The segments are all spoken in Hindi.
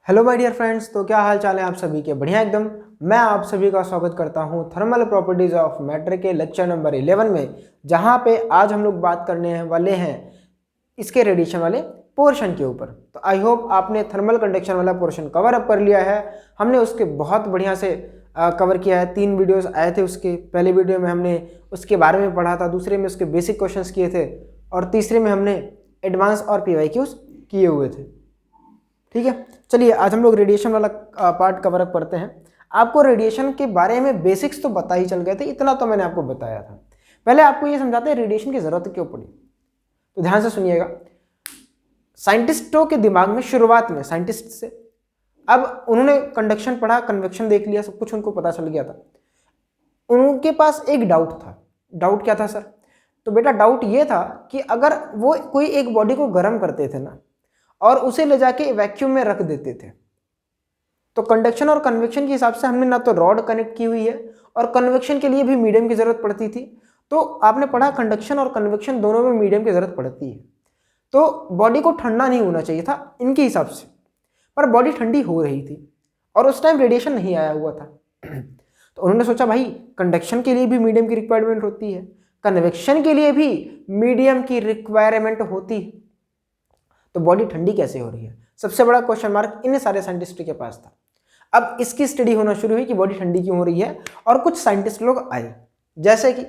हेलो माय डियर फ्रेंड्स, तो क्या हाल चाल है आप सभी के? बढ़िया एकदम। मैं आप सभी का स्वागत करता हूं थर्मल प्रॉपर्टीज ऑफ मैटर के लेक्चर नंबर 11 में, जहां पे आज हम लोग बात करने वाले हैं इसके रेडिएशन वाले पोर्शन के ऊपर। तो आई होप आपने थर्मल कंडक्शन वाला पोर्शन कवर अप कर लिया है। हमने उसके बहुत बढ़िया से कवर किया है। 3 वीडियोस आए थे उसके। पहले वीडियो में हमने उसके बारे में पढ़ा था, दूसरे में उसके बेसिक क्वेश्चंस किए थे और तीसरे में हमने एडवांस और PYQs किए हुए थे। ठीक है, चलिए आज हम लोग रेडिएशन वाला पार्ट कवर अप करते हैं। आपको रेडिएशन के बारे में बेसिक्स तो पता ही चल गए थे, इतना तो मैंने आपको बताया था। पहले आपको ये समझाते हैं रेडिएशन की जरूरत क्यों पड़ी। तो ध्यान से सुनिएगा। साइंटिस्टों के दिमाग में शुरुआत में साइंटिस्ट से, अब उन्होंने कंडक्शन पढ़ा, कन्वेक्शन देख लिया, सब कुछ उनको पता चल गया था। उनके पास एक डाउट था। डाउट क्या था सर? तो बेटा डाउट ये था कि अगर वो कोई एक बॉडी को गर्म करते थे ना और उसे ले जाके वैक्यूम में रख देते थे, तो कंडक्शन और कन्वेक्शन के हिसाब से हमने ना तो रॉड कनेक्ट की हुई है और कन्वेक्शन के लिए भी मीडियम की जरूरत पड़ती थी। तो आपने पढ़ा कंडक्शन और कन्वेक्शन दोनों में मीडियम की जरूरत पड़ती है। तो बॉडी को ठंडा नहीं होना चाहिए था इनके हिसाब से, पर बॉडी ठंडी हो रही थी और उस टाइम रेडिएशन नहीं आया हुआ था। तो उन्होंने सोचा भाई कंडक्शन के लिए भी मीडियम की रिक्वायरमेंट होती है, कन्वेक्शन के लिए भी मीडियम की रिक्वायरमेंट होती है, तो बॉडी ठंडी कैसे हो रही है? सबसे बड़ा क्वेश्चन मार्क इन सारे साइंटिस्ट के पास था। अब इसकी स्टडी होना शुरू हुई कि बॉडी ठंडी क्यों हो रही है, और कुछ साइंटिस्ट लोग आए, जैसे कि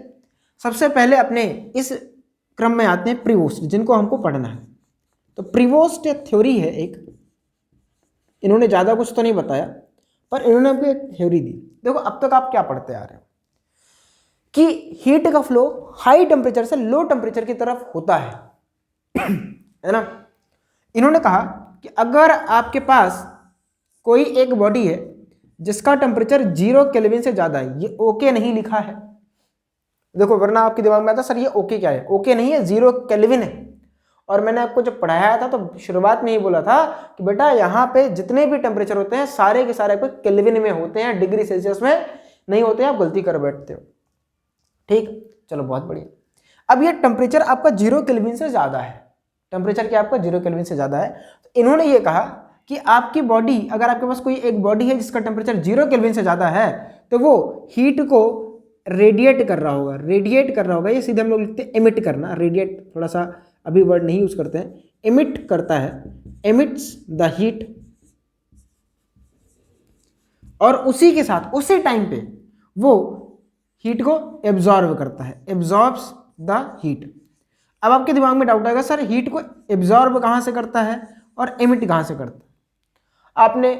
सबसे पहले अपने इस क्रम में आते हैं प्रीवोस्ट, जिनको हमको पढ़ना है। तो प्रीवोस्ट थ्योरी है एक, इन्होंने ज़्यादा कुछ तो नहीं बताया, पर इन्होंने हमको एक थ्योरी दी। देखो अब तक आप क्या पढ़ते आ रहे हो कि हीट का फ्लो हाई टेम्परेचर से लो टेम्परेचर की तरफ होता है ना। इन्होंने कहा कि अगर आपके पास कोई एक बॉडी है जिसका टेम्परेचर 0 केल्विन से ज़्यादा है, ये ओके नहीं लिखा है। देखो वरना आपके दिमाग में आता सर ये ओके क्या है? ओके नहीं है, 0 केल्विन है। और मैंने आपको जब पढ़ाया था तो शुरुआत में ही बोला था कि बेटा यहाँ पे जितने भी टेम्परेचर होते हैं सारे के सारे केल्विन में होते हैं, डिग्री सेल्सियस में नहीं होते हैं। आप गलती कर बैठते हो। ठीक, चलो बहुत बढ़िया। अब ये टेम्परेचर आपका 0 केल्विन से ज़्यादा है, टेम्परेचर क्या आपका 0 केल्विन से ज़्यादा है। तो इन्होंने ये कहा कि आपकी बॉडी, अगर आपके पास कोई एक बॉडी है जिसका टेम्परेचर 0 केल्विन से ज़्यादा है, तो वो हीट को रेडिएट कर रहा होगा। रेडिएट कर रहा होगा, ये सीधे हम लोग लिखते हैं एमिट करना। रेडिएट थोड़ा सा अभी वर्ड नहीं यूज करते हैं, एमिट करता है, एमिट्स द हीट। और उसी के साथ उसी टाइम पे वो हीट को एब्जॉर्ब करता है, एब्जॉर्ब्स द हीट। अब आपके दिमाग में डाउट आएगा सर हीट को एब्जॉर्ब कहाँ से करता है और एमिट कहाँ से करता है? आपने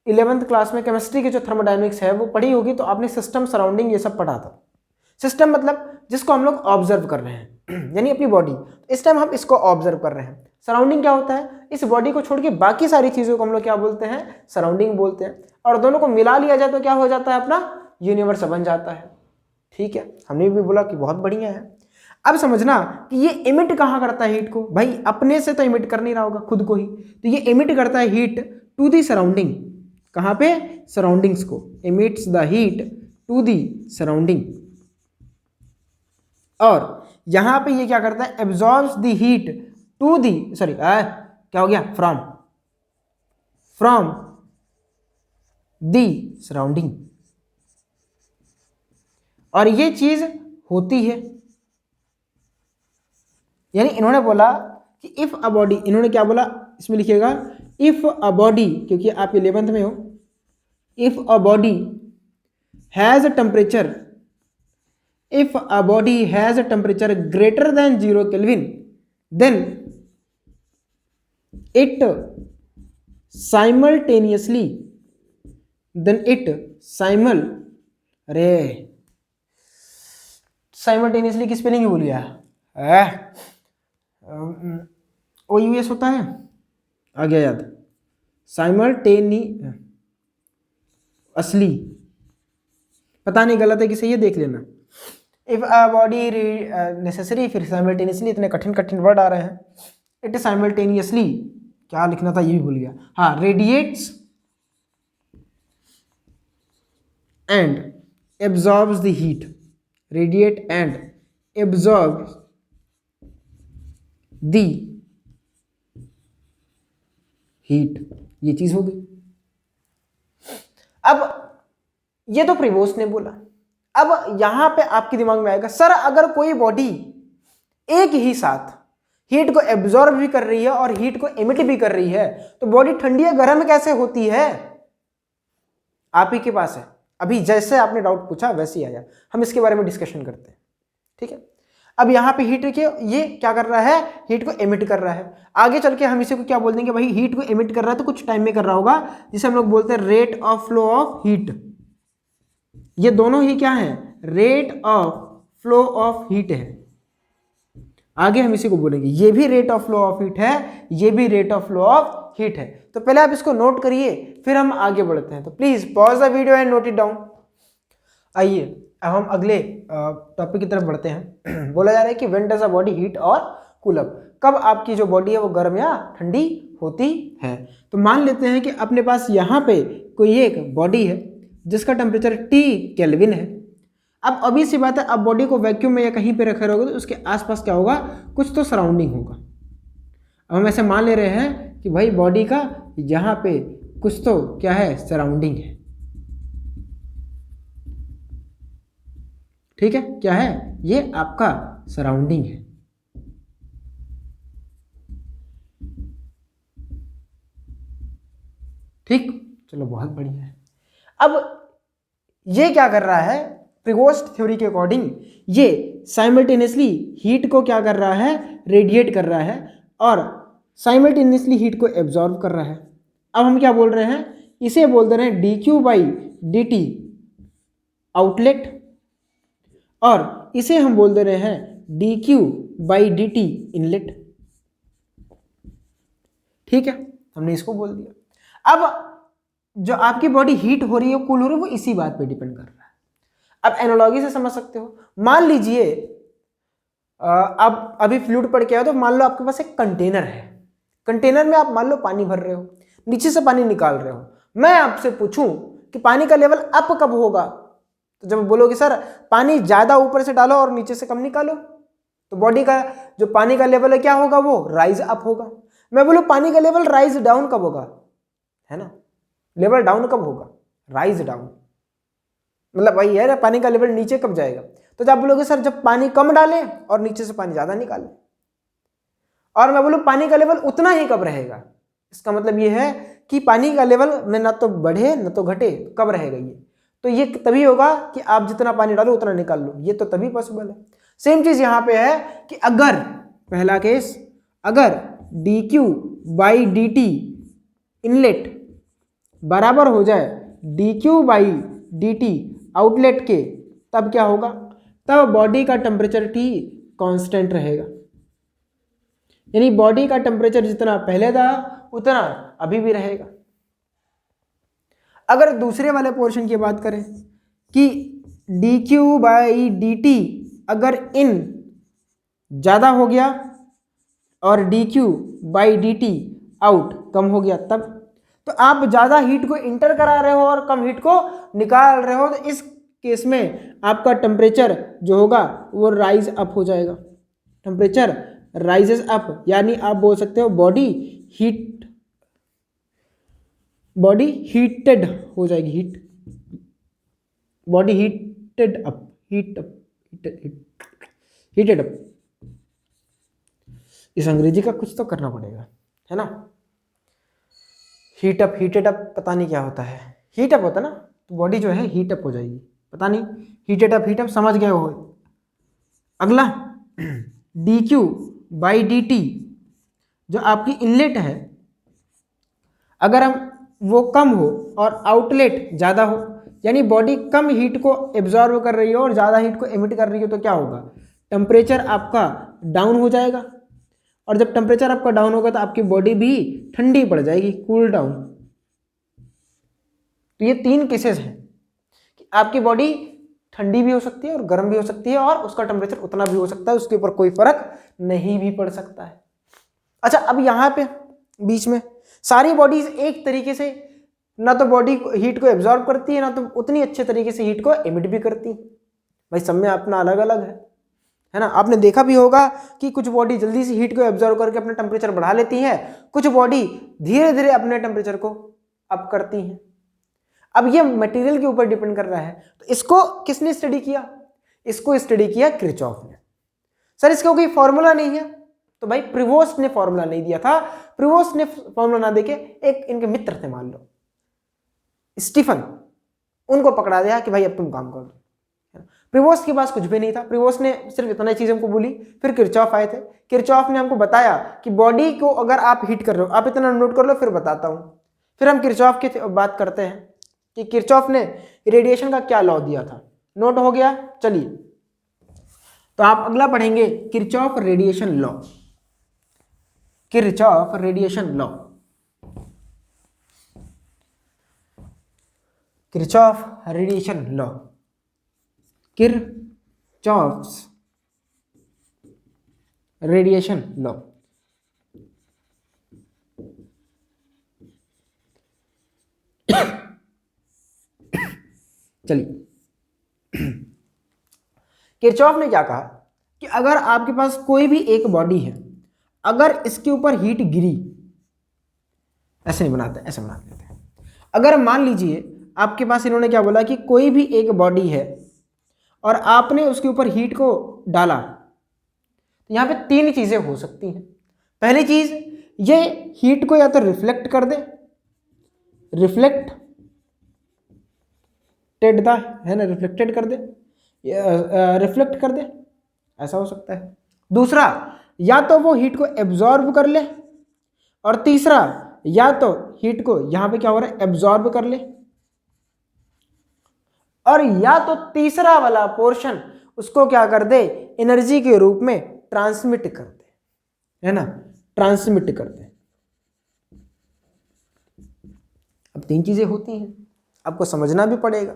11th क्लास में केमिस्ट्री की जो थर्मोडायनेमिक्स है वो पढ़ी होगी, तो आपने सिस्टम, सराउंडिंग ये सब पढ़ा था। सिस्टम मतलब जिसको हम लोग ऑब्जर्व कर रहे हैं यानी अपनी बॉडी। इस टाइम हम इसको ऑब्जर्व कर रहे हैं। सराउंडिंग क्या होता है? इस बॉडी को छोड़ के बाकी सारी चीज़ों को हम लोग क्या बोलते हैं? सराउंडिंग बोलते हैं। और दोनों को मिला लिया जाए तो क्या हो जाता है? अपना यूनिवर्स बन जाता है। ठीक है, हमने भी बोला कि बहुत बढ़िया है। अब समझना कि ये इमिट कहाँ करता है हीट को? भाई अपने से तो इमिट कर नहीं रहा होगा खुद को ही, तो ये इमिट करता है हीट टू दी सराउंडिंग। कहाँ पे? सराउंडिंग्स को। Emits the heat to the surrounding. और यहां पे ये क्या करता है? Absorbs the heat to the, sorry क्या हो गया? From the surrounding. और ये चीज होती है, यानी इन्होंने बोला कि इफ अ बॉडी, इन्होंने क्या बोला इसमें लिखिएगा, इफ अ बॉडी, क्योंकि आप 11th में हो, if a body has a temperature, if a body has a temperature greater than 0 Kelvin, then it simultaneously, अरे साइमल्टेनियसली की स्पेलिंग ही भूल गया। ओ यू एस होता है, आ गया याद। असली, पता नहीं गलत है कि सही है, देख लेना। इफ अ बॉडी नेसेसरी, फिर साइमल्टेनियसली, इतने कठिन कठिन वर्ड आ रहे हैं। इट साइमल्टेनियसली, क्या लिखना था ये भी भूल गया। हाँ, radiates and absorbs the heat, radiate and heat, ये चीज होगी। अब ये तो प्रिवोस्ट ने बोला। अब यहां पे आपके दिमाग में आएगा सर अगर कोई बॉडी एक ही साथ हीट को एब्जॉर्ब भी कर रही है और हीट को एमिट भी कर रही है तो बॉडी ठंडी या गर्म कैसे होती है? आप ही के पास है, अभी जैसे आपने डाउट पूछा वैसे ही आया, हम इसके बारे में डिस्कशन करते हैं, ठीक है। अब यहाँ पे हीट के ये क्या कर रहा है, हीट को एमिट कर रहा है। आगे चल के हम इसे को क्या बोल देंगे, भाई हीट को एमिट कर रहा है तो कुछ टाइम में कर रहा होगा, जिसे हम लोग बोलते हैं rate of flow of heat. ये दोनों ही क्या है, rate of flow of heat है। आगे हम इसी को बोलेंगे ये भी rate of flow of heat है, ये भी rate of flow of heat है। तो पहले आप इसको नोट करिए फिर हम आगे बढ़ते हैं। तो please pause the video and note it down. आइए अब हम अगले टॉपिक की तरफ बढ़ते हैं। बोला जा रहा है कि when does a body heat और कूल अप, कब आपकी जो बॉडी है वो गर्म या ठंडी होती है। तो मान लेते हैं कि अपने पास यहाँ पे कोई एक बॉडी है जिसका टेम्परेचर T केल्विन है। अब अभी सी बात है, अब बॉडी को वैक्यूम में या कहीं पे रखे रहोगे तो उसके आसपास क्या होगा, कुछ तो सराउंडिंग होगा। अब हम ऐसे मान ले रहे हैं कि भाई बॉडी का यहाँ पे कुछ तो क्या है, सराउंडिंग है, ठीक है। क्या है, ये आपका सराउंडिंग है। ठीक, चलो बहुत बढ़िया है। अब ये क्या कर रहा है, प्रिवोस्ट थ्योरी के अकॉर्डिंग ये साइमल्टेनियसली हीट को क्या कर रहा है, रेडिएट कर रहा है और साइमल्टेनियसली हीट को एब्जॉर्ब कर रहा है। अब हम क्या बोल रहे हैं, इसे बोल दे रहे हैं dQ/dt आउटलेट और इसे हम बोल दे रहे हैं dQ/dt इनलेट। ठीक है, हमने इसको बोल दिया। अब जो आपकी बॉडी हीट हो रही है कूल हो रही है वो इसी बात पे डिपेंड कर रहा है। अब एनालॉजी से समझ सकते हो, मान लीजिए अब अभी फ्लूइड पड़ के आया तो मान लो आपके पास एक कंटेनर है, कंटेनर में आप मान लो पानी भर रहे हो, नीचे से पानी निकाल रहे हो। मैं आपसे पूछूं कि पानी का लेवल अप कब होगा, तो जब बोलोगे सर पानी ज्यादा ऊपर से डालो और नीचे से कम निकालो, तो बॉडी का जो पानी का लेवल है क्या होगा, वो राइज अप होगा। मैं बोलूं पानी का लेवल राइज डाउन कब होगा, है ना, लेवल डाउन कब होगा, राइज डाउन, मतलब वही है ना, पानी का लेवल नीचे कब जाएगा। तो जब बोलोगे सर जब पानी कम डालें और नीचे से पानी ज्यादा निकालें, और मैं बोलूं पानी का लेवल उतना ही कब रहेगा, इसका मतलब ये है कि पानी का लेवल में ना तो बढ़े ना तो घटे, कब रहेगा ये, तो ये तभी होगा कि आप जितना पानी डालो उतना निकाल लो, ये तो तभी पॉसिबल है। सेम चीज यहां पे है कि अगर पहला केस, अगर dQ/dt इनलेट बराबर हो जाए dQ/dt आउटलेट के, तब क्या होगा, तब बॉडी का टेम्परेचर T कांस्टेंट रहेगा। यानी बॉडी का टेम्परेचर जितना पहले था उतना अभी भी रहेगा। अगर दूसरे वाले पोर्शन की बात करें कि dQ/dt अगर इन ज़्यादा हो गया और dQ/dt आउट कम हो गया, तब तो आप ज़्यादा हीट को इंटर करा रहे हो और कम हीट को निकाल रहे हो, तो इस केस में आपका टेम्परेचर जो होगा वो राइज अप हो जाएगा, टेम्परेचर राइजेस अप। यानी आप बोल सकते हो बॉडी हीटेड हो जाएगी, body heated up, heated up. इस अंग्रेजी का कुछ तो करना पड़ेगा, है ना। हीट अप, हीटेड अप पता नहीं क्या होता है, हीट अप होता ना, तो बॉडी जो है हीट अप हो जाएगी, पता नहीं, हीटेड अप, हीट अप समझ गए हो। अगला dQ/dt जो आपकी इनलेट है, अगर हम वो कम हो और आउटलेट ज़्यादा हो, यानी बॉडी कम हीट को एब्जॉर्ब कर रही हो और ज़्यादा हीट को एमिट कर रही हो, तो क्या होगा, टेम्परेचर आपका डाउन हो जाएगा। और जब टेम्परेचर आपका डाउन होगा तो आपकी बॉडी भी ठंडी पड़ जाएगी, कूल डाउन। तो ये तीन केसेस हैं कि आपकी बॉडी ठंडी भी हो सकती है और गर्म भी हो सकती है और उसका टेम्परेचर उतना भी हो सकता है, उसके ऊपर कोई फर्क नहीं भी पड़ सकता है। अच्छा, अब यहाँ पे बीच में सारी बॉडीज एक तरीके से ना तो बॉडी हीट को एब्जॉर्ब करती है ना तो उतनी अच्छे तरीके से हीट को एमिट भी करती है, भाई सब में अपना अलग अलग है है ना। आपने देखा भी होगा कि कुछ बॉडी जल्दी से हीट को एब्जॉर्व करके अपना टेम्परेचर बढ़ा लेती है, कुछ बॉडी धीरे धीरे अपने टेम्परेचर को अप करती हैं। अब ये मटेरियल के ऊपर डिपेंड कर रहा है। तो इसको किसने स्टडी किया? इसको स्टडी किया किरचॉफ ने। सर इसका कोई फॉर्मूला नहीं है, तो भाई प्रिवोस्ट ने फॉर्मूला नहीं दिया था। प्रिवोस्ट ने फॉर्मूला ना देके एक इनके मित्र थे, मान लो स्टीफन, उनको पकड़ा दिया कि भाई अब तुम काम कर दो। प्रिवोस्ट के पास कुछ भी नहीं था, प्रिवोस्ट ने सिर्फ इतना चीज हमको बोली। फिर किरचॉफ आए थे, किरचॉफ ने हमको बताया कि बॉडी को अगर आप हीट कर रहे हो, आप इतना नोट कर लो फिर बताता हूं। फिर हम किरचॉफ की बात करते हैं कि किरचॉफ ने रेडिएशन का क्या लॉ दिया था। नोट हो गया? चलिए, तो आप अगला पढ़ेंगे Kirchhoff radiation law. Kirchhoff radiation law, Kirchhoff radiation law, Kirchhoff's radiation law. चलिए, किरचॉफ ने क्या कहा कि अगर आपके पास कोई भी एक बॉडी है, अगर इसके ऊपर हीट गिरी, ऐसे नहीं बनाते, ऐसे बना देते हैं। अगर मान लीजिए आपके पास, इन्होंने क्या बोला कि कोई भी एक बॉडी है और आपने उसके ऊपर हीट को डाला, तो यहां पे तीन चीजें हो सकती हैं। पहली चीज, ये हीट को या तो रिफ्लेक्ट कर दे, रिफ्लेक्टेड द, है ना, रिफ्लेक्टेड कर दे, रिफ्लेक्ट कर दे, ऐसा हो सकता है। दूसरा, या तो वो हीट को एब्जॉर्ब कर ले, और तीसरा, या तो हीट को यहां पे क्या हो रहा है, एब्जॉर्ब कर ले, और या तो तीसरा वाला पोर्शन उसको क्या कर दे, एनर्जी के रूप में ट्रांसमिट कर दे, है ना, ट्रांसमिट कर दे। अब तीन चीजें होती हैं, आपको समझना भी पड़ेगा,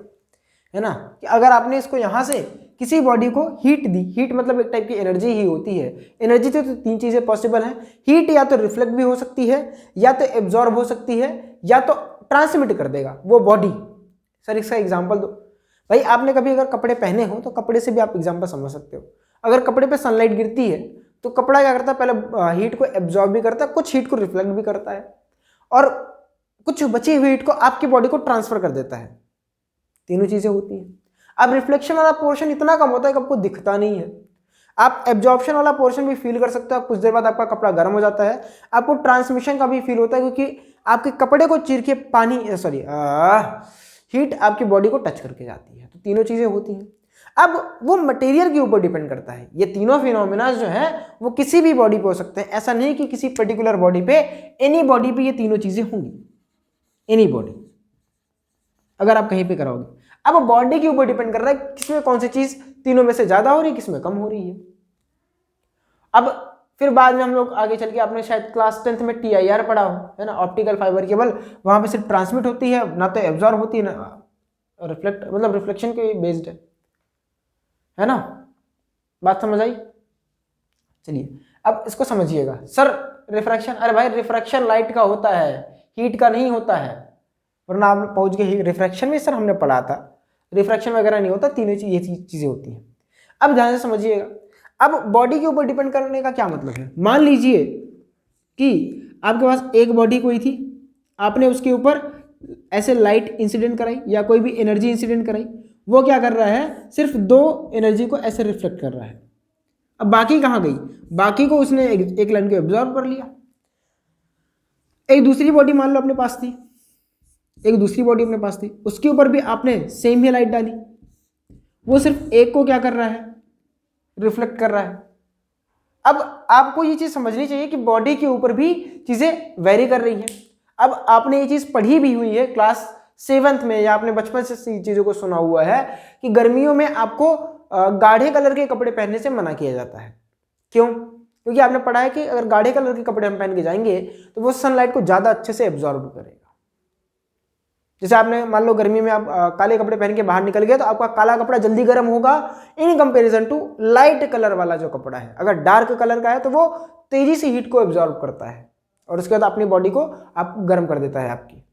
है ना, कि अगर आपने इसको यहां से किसी बॉडी को हीट दी, हीट मतलब एक टाइप की एनर्जी ही होती है, एनर्जी से तो तीन चीजें पॉसिबल हैं। हीट या तो रिफ्लेक्ट भी हो सकती है, या तो एब्जॉर्ब हो सकती है, या तो ट्रांसमिट कर देगा वो बॉडी। सर इसका एग्जांपल दो। भाई आपने कभी अगर कपड़े पहने हो तो कपड़े से भी आप एग्जांपल समझ सकते हो। अगर कपड़े पे सनलाइट गिरती है तो कपड़ा क्या करता है, पहले हीट को एब्जॉर्ब भी करता है, कुछ हीट को रिफ्लेक्ट भी करता है, और कुछ बची हुई हीट को आपकी बॉडी को ट्रांसफर कर देता है। तीनों चीजें होती हैं। अब रिफ्लेक्शन वाला पोर्शन इतना कम होता है कि आपको दिखता नहीं है। आप एब्जॉर्प्शन वाला पोर्शन भी फील कर सकते हो, कुछ देर बाद आपका कपड़ा गर्म हो जाता है। आपको ट्रांसमिशन का भी फील होता है, क्योंकि आपके कपड़े को चीर के पानी हीट आपकी बॉडी को टच करके जाती है। तो तीनों चीजें होती हैं। अब वो मटेरियल के ऊपर डिपेंड करता है। ये तीनों फिनोमिना जो है वो किसी भी बॉडी पे हो सकते हैं। ऐसा नहीं कि किसी पर्टिकुलर बॉडी पे, एनी बॉडी पे ये तीनों चीजें होंगी, एनी बॉडी अगर आप कहीं पे कराओगे। अब बॉडी के ऊपर डिपेंड कर रहा है किसमें कौन सी चीज तीनों में से ज्यादा हो रही है, किसमें कम हो रही है। अब फिर बाद में हम लोग आगे चल के, आपने शायद क्लास 10th में TIR पढ़ा हो, है ना, ऑप्टिकल फाइबर केबल। वहां पे सिर्फ ट्रांसमिट होती है, ना तो एब्जॉर्ब होती है, ना रिफ्लेक्ट, मतलब रिफ्लेक्शन के बेस्ड है ना। बात समझ आई? चलिए अब इसको समझिएगा। सर रिफ्रैक्शन, अरे भाई रिफ्रैक्शन लाइट का होता है, हीट का नहीं होता है, वरना आप पहुंच गए रिफ्रैक्शन में। सर हमने पढ़ा था रिफ्रैक्शन वगैरह नहीं होता, तीनों ये चीजें होती हैं। अब ध्यान से समझिएगा। अब बॉडी के ऊपर डिपेंड करने का क्या मतलब है। मान लीजिए कि आपके पास एक बॉडी कोई थी, आपने उसके ऊपर ऐसे लाइट इंसिडेंट कराई या कोई भी एनर्जी इंसिडेंट कराई, वो क्या कर रहा है, सिर्फ दो एनर्जी को ऐसे रिफ्लेक्ट कर रहा है। अब बाकी कहाँ गई, बाकी को उसने एक लाइन को एब्जॉर्ब कर लिया। एक दूसरी बॉडी मान लो अपने पास थी, एक दूसरी बॉडी अपने पास थी, उसके ऊपर भी आपने सेम ही लाइट डाली, वो सिर्फ एक को क्या कर रहा है, रिफ्लेक्ट कर रहा है। अब आपको ये चीज समझनी चाहिए कि बॉडी के ऊपर भी चीजें वेरी कर रही हैं। अब आपने ये चीज पढ़ी भी हुई है क्लास 7th में, या आपने बचपन से चीजों को सुना हुआ है कि गर्मियों में आपको गाढ़े कलर के कपड़े पहनने से मना किया जाता है। क्यों? क्योंकि आपने पढ़ा है कि अगर गाढ़े कलर के कपड़े हम पहन के जाएंगे तो वो सनलाइट को ज्यादा अच्छे से एब्जॉर्ब करेगा। जैसे आपने मान लो गर्मी में आप काले कपड़े पहन के बाहर निकल गए तो आपका काला कपड़ा जल्दी गर्म होगा in comparison to light colour वाला जो कपड़ा है। अगर डार्क कलर का है तो वो तेजी से हीट को एब्जॉर्ब करता है और उसके बाद अपनी बॉडी को आप गर्म कर देता है आपकी।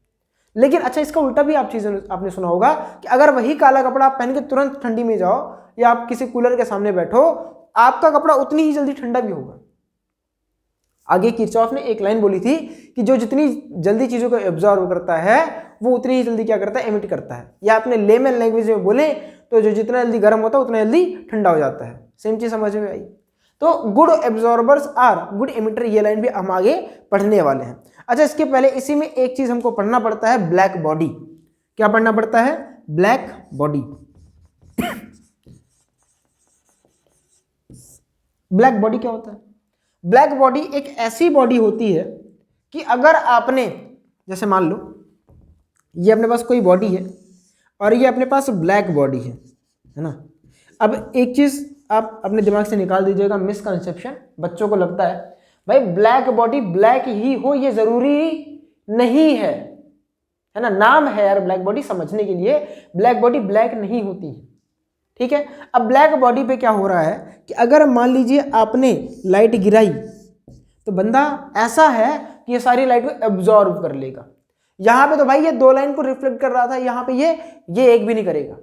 लेकिन अच्छा, इसका उल्टा भी आप चीजें आपने सुना होगा कि अगर वही काला कपड़ा आप पहन के तुरंत ठंडी में जाओ या आप किसी कूलर के सामने बैठो आपका कपड़ा उतनी ही जल्दी ठंडा भी होगा। आगे किरचॉफ ने एक लाइन बोली थी कि जो जितनी जल्दी चीजों को एब्जॉर्ब करता है वो उतनी ही जल्दी क्या करता है, एमिट करता है। या आपने लेमन लैंग्वेज में बोले तो जो जितना जल्दी गर्म होता है उतना जल्दी ठंडा हो जाता है। सेम चीज समझ में आई। तो good absorbers are good emitter, ये लाइन भी हम आगे पढ़ने वाले हैं। अच्छा, इसके पहले इसी में एक चीज हमको पढ़ना पड़ता है, ब्लैक बॉडी। क्या पढ़ना पड़ता है? Black body. ब्लैक बॉडी क्या होता है? ब्लैक बॉडी एक ऐसी बॉडी होती है कि अगर आपने, जैसे मान लो ये अपने पास कोई बॉडी है और ये अपने पास ब्लैक बॉडी है ना। अब एक चीज आप अपने दिमाग से निकाल दीजिएगा, मिसकंसेप्शन। बच्चों को लगता है भाई ब्लैक बॉडी ब्लैक ही हो, ये जरूरी नहीं है ना। नाम है यार ब्लैक बॉडी, समझने के लिए। ब्लैक बॉडी ब्लैक नहीं होती है, ठीक है। अब ब्लैक बॉडी पे क्या हो रहा है कि अगर मान लीजिए आपने लाइट गिराई तो बंदा ऐसा है कि ये सारी लाइट को एब्जॉर्ब कर लेगा। यहां पे तो भाई ये 2 लाइन को रिफ्लेक्ट कर रहा था, यहां पे ये एक भी नहीं करेगा।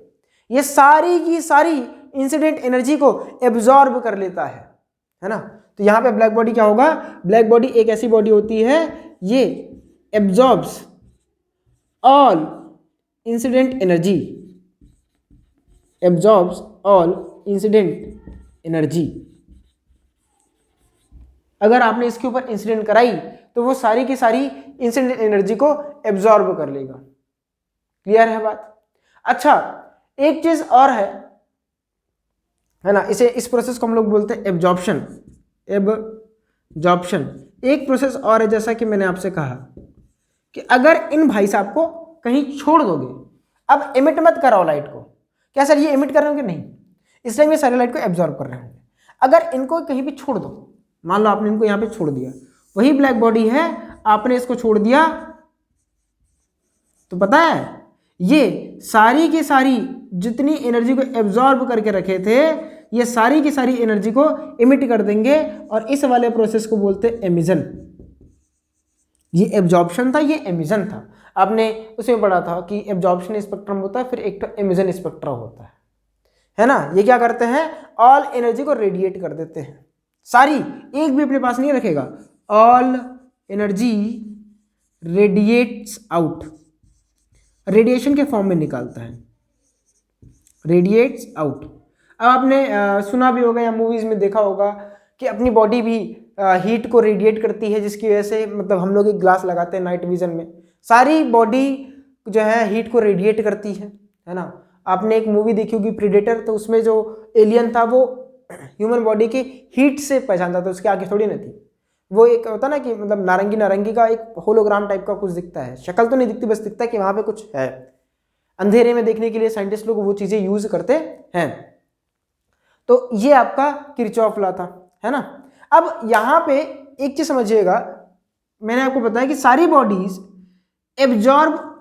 ये सारी की सारी इंसिडेंट एनर्जी को एब्जॉर्ब कर लेता है ना। तो यहां पे ब्लैक बॉडी क्या होगा? ब्लैक बॉडी एक ऐसी बॉडी होती है, ये absorbs all incident energy, absorbs all incident energy. अगर आपने इसके ऊपर इंसिडेंट कराई तो वो सारी की सारी इंसिडेंट एनर्जी को एब्जॉर्ब कर लेगा। क्लियर है बात? अच्छा, एक चीज और है ना, इस प्रोसेस को हम लोग बोलते हैं एब्जॉर्प्शन। एब्जॉर्प्शन एक प्रोसेस और है, जैसा कि मैंने आपसे कहा कि अगर इन भाई साहब को कहीं छोड़ दोगे, अब एमिट मत कराओ लाइट को। क्या सर ये एमिट कर रहे होंगे? नहीं, इस टाइम ये सारी लाइट को एब्जॉर्ब कर रहे होंगे। अगर इनको कहीं भी छोड़ दो, मान लो आपने इनको यहां पे छोड़ दिया, वही ब्लैक बॉडी है, आपने इसको छोड़ दिया तो पता है ये सारी की सारी जितनी एनर्जी को एब्जॉर्ब करके रखे थे, ये सारी की सारी एनर्जी को इमिट कर देंगे और इस वाले प्रोसेस को बोलते हैं एमिशन। ये एब्जॉर्प्शन था, ये एमिशन था। आपने उसमें पढ़ा था कि एब्जॉर्प्शन स्पेक्ट्रम होता है, फिर एक तो एमिशन स्पेक्ट्रम होता है ना। ये क्या करते हैं? ऑल एनर्जी को रेडिएट कर देते हैं, सारी, एक भी अपने पास नहीं रखेगा। All energy radiates out, radiation के फॉर्म में निकालता है, रेडिएट्स आउट। अब आपने सुना भी होगा या मूवीज में देखा होगा कि अपनी बॉडी भी हीट को रेडिएट करती है, जिसकी वजह से मतलब हम लोग एक ग्लास लगाते हैं नाइट विजन में, सारी बॉडी जो है हीट को रेडिएट करती है ना। आपने एक मूवी देखी होगी प्रीडेटर, तो उसमें जो एलियन था वो ह्यूमन बॉडी की हीट से पहचानता था, उसकी आंखें थोड़ी ना थी। वो एक होता ना कि मतलब नारंगी नारंगी का एक होलोग्राम टाइप का कुछ दिखता है, शक्ल तो नहीं दिखती, बस दिखता है कि वहां पे कुछ है। अंधेरे में देखने के लिए साइंटिस्ट लोग वो चीजें यूज करते हैं। तो ये आपका किरचॉफ लॉ था, है ना। अब यहां पे एक चीज समझिएगा, मैंने आपको बताया कि सारी बॉडीज एब्जॉर्ब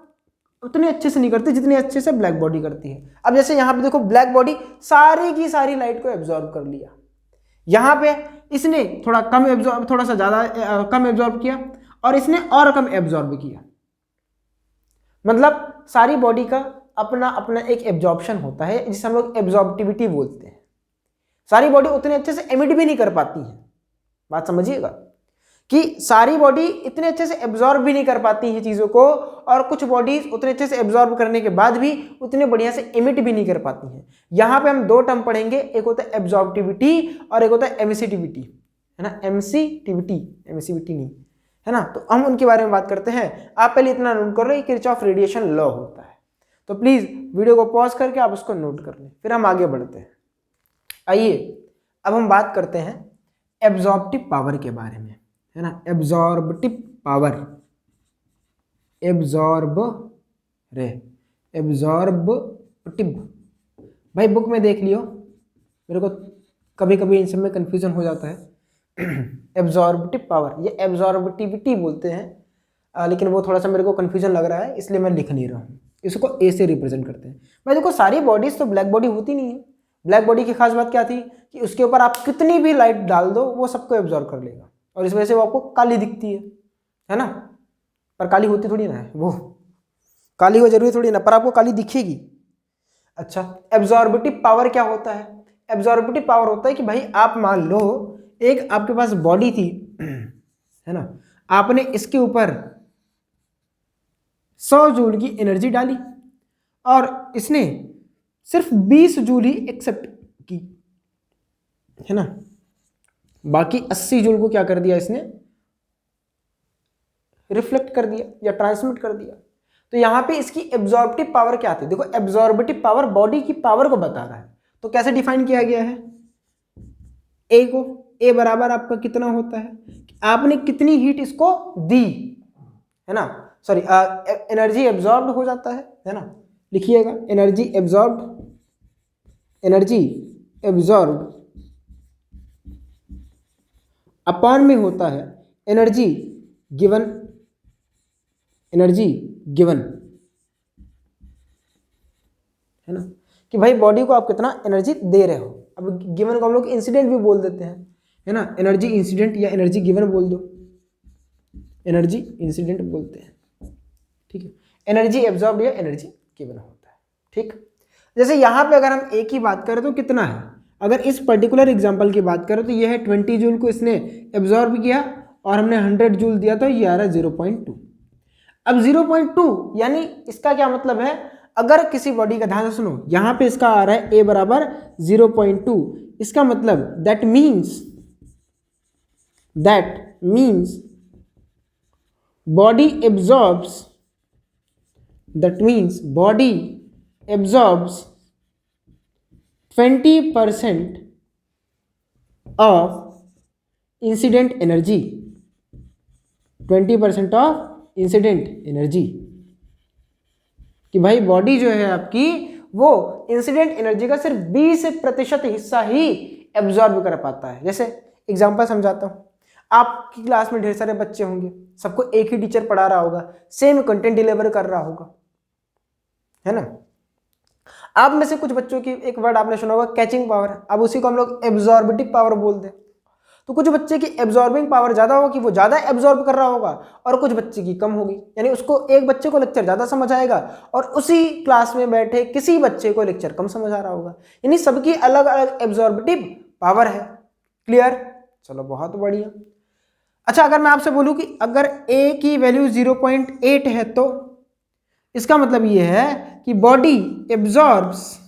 उतने अच्छे से नहीं करती जितने अच्छे से ब्लैक बॉडी करती है। अब जैसे यहां पे देखो, ब्लैक बॉडी सारी की सारी लाइट को एब्जॉर्ब कर लिया, यहां पे इसने थोड़ा कम एब्जॉर्ब, थोड़ा सा ज्यादा कम एब्जॉर्ब किया, और इसने और कम एब्जॉर्ब किया। मतलब सारी बॉडी का अपना अपना एक एब्जॉर्प्शन होता है, जिसे हम लोग एब्जॉर्बिविटी बोलते हैं। सारी बॉडी उतने अच्छे से एमिट भी नहीं कर पाती है। बात समझिएगा कि सारी बॉडी इतने अच्छे से एब्जॉर्ब भी नहीं कर पाती है चीजों को, और कुछ बॉडीज उतने अच्छे से एब्जॉर्ब करने के बाद भी उतने बढ़िया से एमिट भी नहीं कर पाती हैं। यहां पे हम 2 टर्म पढ़ेंगे, एक होता है एब्जॉर्बिविटी और एक होता है एमिसिविटी, है ना। एमिसिविटी, एमिसिविटी नहीं, है ना। तो हम उनके बारे में बात करते हैं। आप पहले इतना नोट कर लो, किरचॉफ रेडिएशन लॉ होता है। तो प्लीज वीडियो को पॉज करके आप उसको नोट कर लें, फिर हम आगे बढ़ते हैं। आइए अब हम बात करते हैं एब्जॉर्प्टिव पावर के बारे में, है ना। एब्जॉर्प्टिव पावर, एब्जॉर्प्टिव, भाई बुक में देख लियो, मेरे को कभी कभी इन सब में कंफ्यूजन हो जाता है। एब्जॉर्प्टिव पावर, ये एब्जॉर्बिविटी बोलते हैं, लेकिन वो थोड़ा सा मेरे को कंफ्यूजन लग रहा है, इसलिए मैं लिख नहीं रहा हूँ। इसको ए से रिप्रेजेंट करते हैं। भाई देखो, सारी बॉडीज तो ब्लैक बॉडी होती नहीं है। ब्लैक बॉडी की खास बात क्या थी कि उसके ऊपर आप कितनी भी लाइट डाल दो वो सबको एब्जॉर्ब कर लेगा, और इस वजह से वो आपको काली दिखती है ना। पर काली होती थोड़ी ना है, वो काली हो जरूरी थोड़ी ना, पर आपको काली दिखेगी। अच्छा, एब्जॉर्बिटिव पावर क्या होता है एब्जॉर्बिटिव पावर होता है कि भाई आप मान लो एक आपके पास बॉडी थी, है ना, आपने इसके ऊपर 100 जूल की एनर्जी डाली और इसने सिर्फ 20 जूल ही एक्सेप्ट की, है ना, बाकी 80 जूल को क्या कर दिया इसने, रिफ्लेक्ट कर दिया या ट्रांसमिट कर दिया। तो यहां पे इसकी एब्जॉर्बिटिव पावर क्या आती है, देखो एब्जॉर्बिटिव पावर बॉडी की पावर को बता रहा है, तो कैसे डिफाइन किया गया है, ए को, ए बराबर आपका कितना होता है, आपने कितनी हीट इसको दी, है ना, सॉरी एनर्जी एब्जॉर्ब हो जाता है ना, लिखिएगा एनर्जी एब्जॉर्ब अपॉन में होता है एनर्जी गिवन, है ना, कि भाई बॉडी को आप कितना एनर्जी दे रहे हो। अब गिवन को हम लोग इंसिडेंट भी बोल देते हैं, है ना, एनर्जी इंसिडेंट या एनर्जी गिवन बोल दो, एनर्जी इंसिडेंट बोलते हैं, ठीक है, एनर्जी एब्जॉर्ब या एनर्जी गिवन होता है, ठीक। जैसे यहाँ पे अगर हम ए की बात करें तो कितना है, अगर इस पर्टिकुलर एग्जांपल की बात करें तो यह है 20 जूल को इसने एब्जॉर्ब किया और हमने 100 जूल दिया तो ये आ रहा है 0.2। अब 0.2 यानी इसका क्या मतलब है, अगर किसी बॉडी का, ध्यान से सुनो, यहां पे इसका आ रहा है ए बराबर 0.2, इसका मतलब that means body absorbs 20% of incident energy, 20% of incident energy, कि भाई बॉडी जो है आपकी वो इंसिडेंट एनर्जी का सिर्फ 20% हिस्सा ही एब्जॉर्ब कर पाता है। जैसे एग्जांपल समझाता हूं, आपकी क्लास में ढेर सारे बच्चे होंगे, सबको एक ही टीचर पढ़ा रहा होगा, सेम कंटेंट डिलीवर कर रहा होगा, है ना। आप में से कुछ बच्चों की एक वर्ड आपने सुना होगा कैचिंग पावर, अब उसी को हम लोग एब्जॉर्बिटिव पावर बोलते हैं। तो कुछ बच्चे की एब्जॉर्बिंग पावर ज्यादा होगी, वो ज्यादा एब्जॉर्ब कर रहा होगा, और कुछ बच्चे की कम होगी, यानी उसको एक बच्चे को लेक्चर ज्यादा समझ आएगा और उसी क्लास में बैठे किसी बच्चे को लेक्चर कम समझ आ रहा होगा, यानी सबकी अलग अलग एब्जॉर्बिटिव पावर है। क्लियर, चलो बहुत बढ़िया। अच्छा, अगर मैं आपसे बोलूं कि अगर ए की वैल्यू 0.8 है तो इसका मतलब ये है कि बॉडी एब्जॉर्ब्स,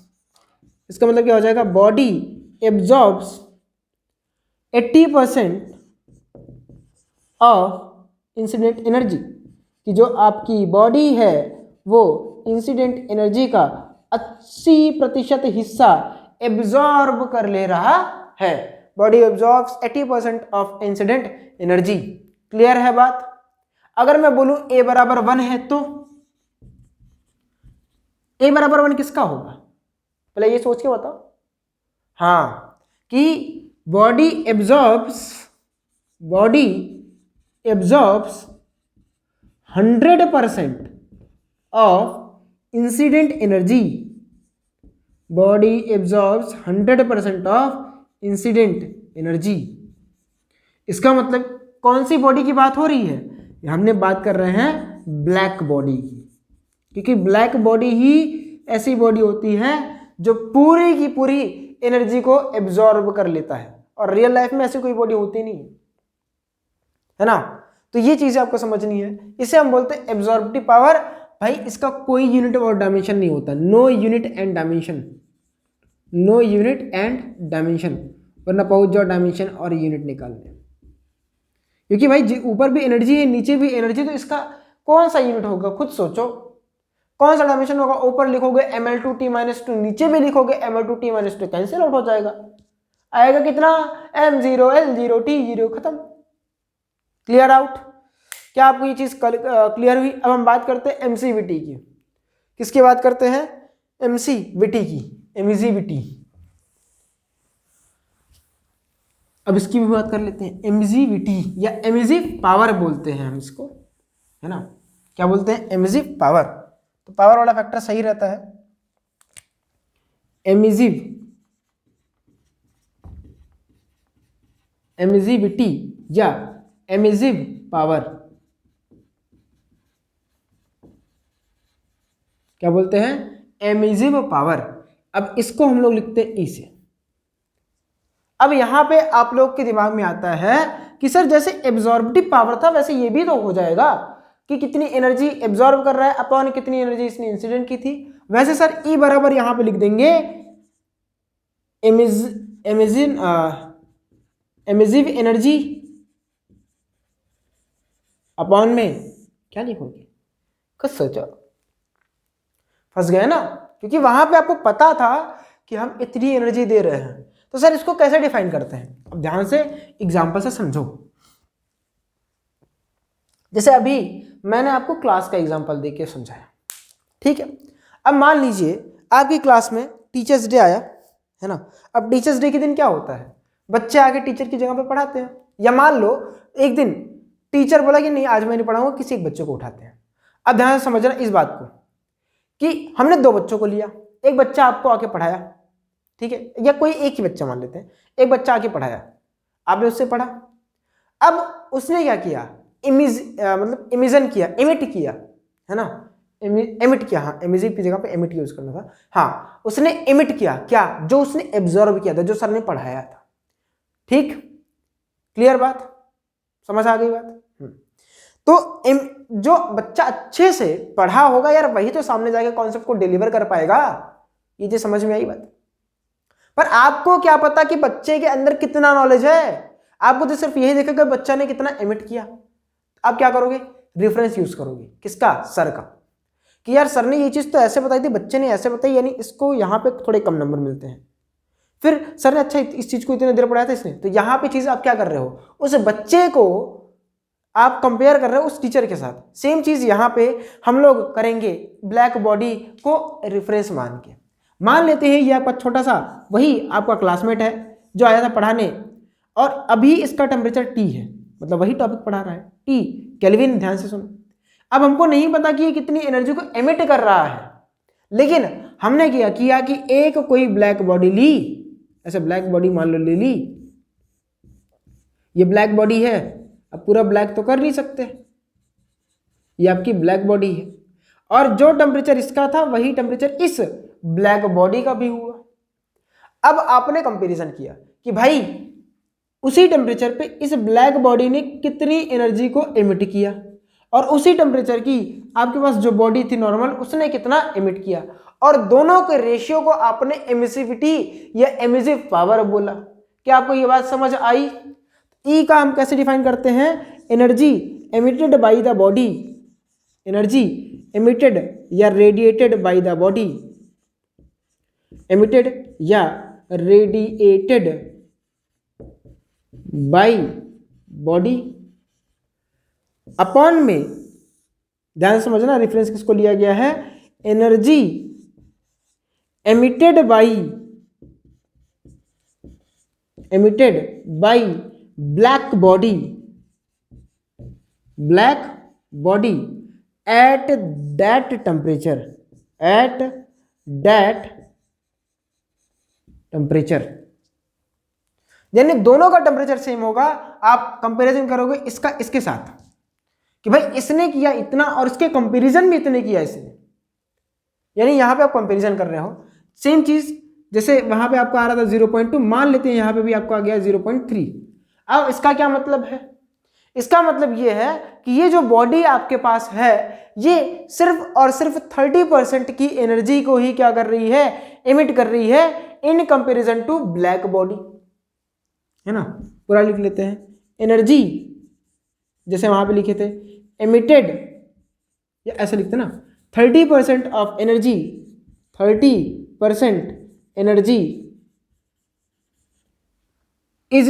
इसका मतलब क्या हो जाएगा, body absorbs 80% of incident energy, कि जो आपकी बॉडी है वो इंसिडेंट एनर्जी का 80% हिस्सा एब्जॉर्ब कर ले रहा है। Body absorbs 80% of incident energy. Clear है बात। अगर मैं बोलूं ए बराबर 1 है तो ए बराबर 1 किसका होगा, पहले ये सोच के बताओ। हाँ, कि body absorbs 100% of incident energy, body absorbs 100% of incident energy. इसका मतलब कौन सी बॉडी की बात हो रही है, हमने बात कर रहे हैं ब्लैक बॉडी की, क्योंकि ब्लैक बॉडी ही ऐसी बॉडी होती है जो पूरी की पूरी एनर्जी को एब्जॉर्ब कर लेता है, और रियल लाइफ में ऐसी कोई बॉडी होती नहीं है ना। तो ये चीजें आपको समझनी है, इसे हम बोलते हैं एब्जॉर्बिटिव पावर। भाई इसका कोई यूनिट और डायमेंशन नहीं होता, नो यूनिट एंड डायमेंशन, वरना पहुंच जाओ डायमेंशन और यूनिट निकालने, क्योंकि भाई ऊपर भी एनर्जी है नीचे भी एनर्जी, तो इसका कौन सा यूनिट होगा, खुद सोचो कौन सा डायमेंशन होगा। ऊपर लिखोगे ml2t-2, नीचे भी लिखोगे ml2t-2, कैंसिल आउट हो जाएगा, आएगा कितना m0 l0 t0, खत्म। क्लियर आउट, क्या आपको ये चीज क्लियर हुई। अब हम बात करते हैं एमसीवीटी की। किसकी बात करते हैं, एमसीवीटी की, एमजीवीटी। अब इसकी भी बात कर लेते हैं, एमजीवीटी या एमिजिव पावर बोलते हैं हम इसको, है ना, क्या बोलते हैं, एमिजिव पावर। तो पावर वाला फैक्टर सही रहता है, एमिजिविटी या एमिजिव पावर, क्या बोलते हैं, एमिजिव पावर। अब इसको हम लोग लिखते हैं ई से, अब यहाँ पे आप लोग के दिमाग में आता है कि सर जैसे एब्जॉर्बिव पावर था वैसे ये भी तो हो जाएगा कि कितनी एनर्जी एब्जॉर्ब कर रहा है अपॉन कितनी एनर्जी इसने इंसिडेंट की थी। वैसे सर ई बराबर यहाँ पे लिख देंगे एमिसिव एनर्जी अपॉन में क्या लिखोगे, खुद सोचो, फंस गए ना, क्योंकि वहां पे आपको पता था कि हम इतनी एनर्जी दे रहे हैं। तो सर इसको कैसे डिफाइन करते हैं, अब ध्यान से एग्जांपल से समझो। जैसे अभी मैंने आपको क्लास का एग्जांपल देके समझाया, ठीक है। अब मान लीजिए आपकी क्लास में टीचर्स डे आया है ना। अब टीचर्स डे के दिन क्या होता है, बच्चे आके टीचर की जगह पे पढ़ाते हैं, या मान लो एक दिन टीचर बोला कि नहीं आज मैं नहीं पढ़ाऊंगा, किसी एक बच्चे को उठाते हैं। अब ध्यान से समझना इस बात को कि हमने दो बच्चों को लिया, एक बच्चा आपको आके पढ़ाया, ठीक है, या कोई एक ही बच्चा मान लेते हैं, एक बच्चा आके पढ़ाया, आपने उससे पढ़ा। अब उसने क्या किया, मतलब इमिजन किया, एमिट किया, है ना, एमिट किया, हाँ एमिजिव की जगह पे एमिट यूज करना था, हाँ उसने एमिट किया क्या, जो उसने एब्जॉर्ब किया था, जो सर ने पढ़ाया था। ठीक, क्लियर बात, समझ आ गई बात। तो जो बच्चा अच्छे से पढ़ा होगा यार वही तो सामने जाके कॉन्सेप्ट को डिलीवर कर पाएगा, ये जो समझ में आई बात। पर आपको क्या पता कि बच्चे के अंदर कितना नॉलेज है, आपको तो सिर्फ यही देखेगा बच्चा ने कितना एमिट किया। आप क्या करोगे, रेफरेंस यूज करोगे, किसका, सर का, कि यार सर ने ये चीज तो ऐसे बताई थी, बच्चे ने ऐसे बताई, यानी इसको यहाँ पे थोड़े कम नंबर मिलते हैं। फिर सर ने अच्छा इस चीज को इतने देर पढ़ाया था इसने, तो यहाँ पे चीज आप क्या कर रहे हो, उस बच्चे को आप कंपेयर कर रहे हो उस टीचर के साथ। सेम चीज यहाँ पे हम लोग करेंगे, ब्लैक बॉडी को रेफरेंस मान के। मान लेते हैं ये आपका छोटा सा वही आपका क्लासमेट है जो आया था पढ़ाने, और अभी इसका टेम्परेचर टी है, मतलब वही टॉपिक पढ़ा रहा है, टी केल्विन, ध्यान से सुनो। अब हमको नहीं पता कि ये कितनी एनर्जी को एमिट कर रहा है, लेकिन हमने किया कि एक कोई ब्लैक बॉडी ली, ऐसे ब्लैक बॉडी मान लो ले ली, ये ब्लैक बॉडी है, अब पूरा ब्लैक तो कर नहीं सकते, ये आपकी ब्लैक बॉडी है, और जो टेम्परेचर इसका था वही टेम्परेचर इस ब्लैक बॉडी का भी हुआ। अब आपने कंपैरिजन किया कि भाई उसी टेम्परेचर पे इस ब्लैक बॉडी ने कितनी एनर्जी को एमिट किया, और उसी टेम्परेचर की आपके पास जो बॉडी थी नॉर्मल उसने कितना एमिट किया, और दोनों के रेशियो को आपने एमिसिविटी या एमिसिव पावर बोला। क्या आपको ये बात समझ आई। ई का हम कैसे डिफाइन करते हैं, energy emitted by the body, energy emitted या radiated by the body, emitted या रेडिएटेड बाय बॉडी अपॉन में, ध्यान समझना रेफरेंस किसको लिया गया है, energy emitted by black body at that temperature, यानी दोनों का टेम्परेचर सेम होगा। आप कंपैरिजन करोगे इसका इसके साथ कि भाई इसने किया इतना और इसके कंपैरिजन भी इतने किया इसने, यानी यहां पे आप कंपैरिजन कर रहे हो। सेम चीज जैसे वहां पे आपको आ रहा था 0.2, मान लेते हैं यहां पे भी आपको आ गया 0.3। अब इसका क्या मतलब है, इसका मतलब ये है कि ये जो बॉडी आपके पास है ये सिर्फ और सिर्फ 30% की एनर्जी को ही क्या कर रही है, एमिट कर रही है in comparison to black body, है ना। पूरा लिख लेते हैं, एनर्जी जैसे वहां पे लिखे थे एमिटेड, या ऐसे लिखते ना, 30% of energy, 30% energy is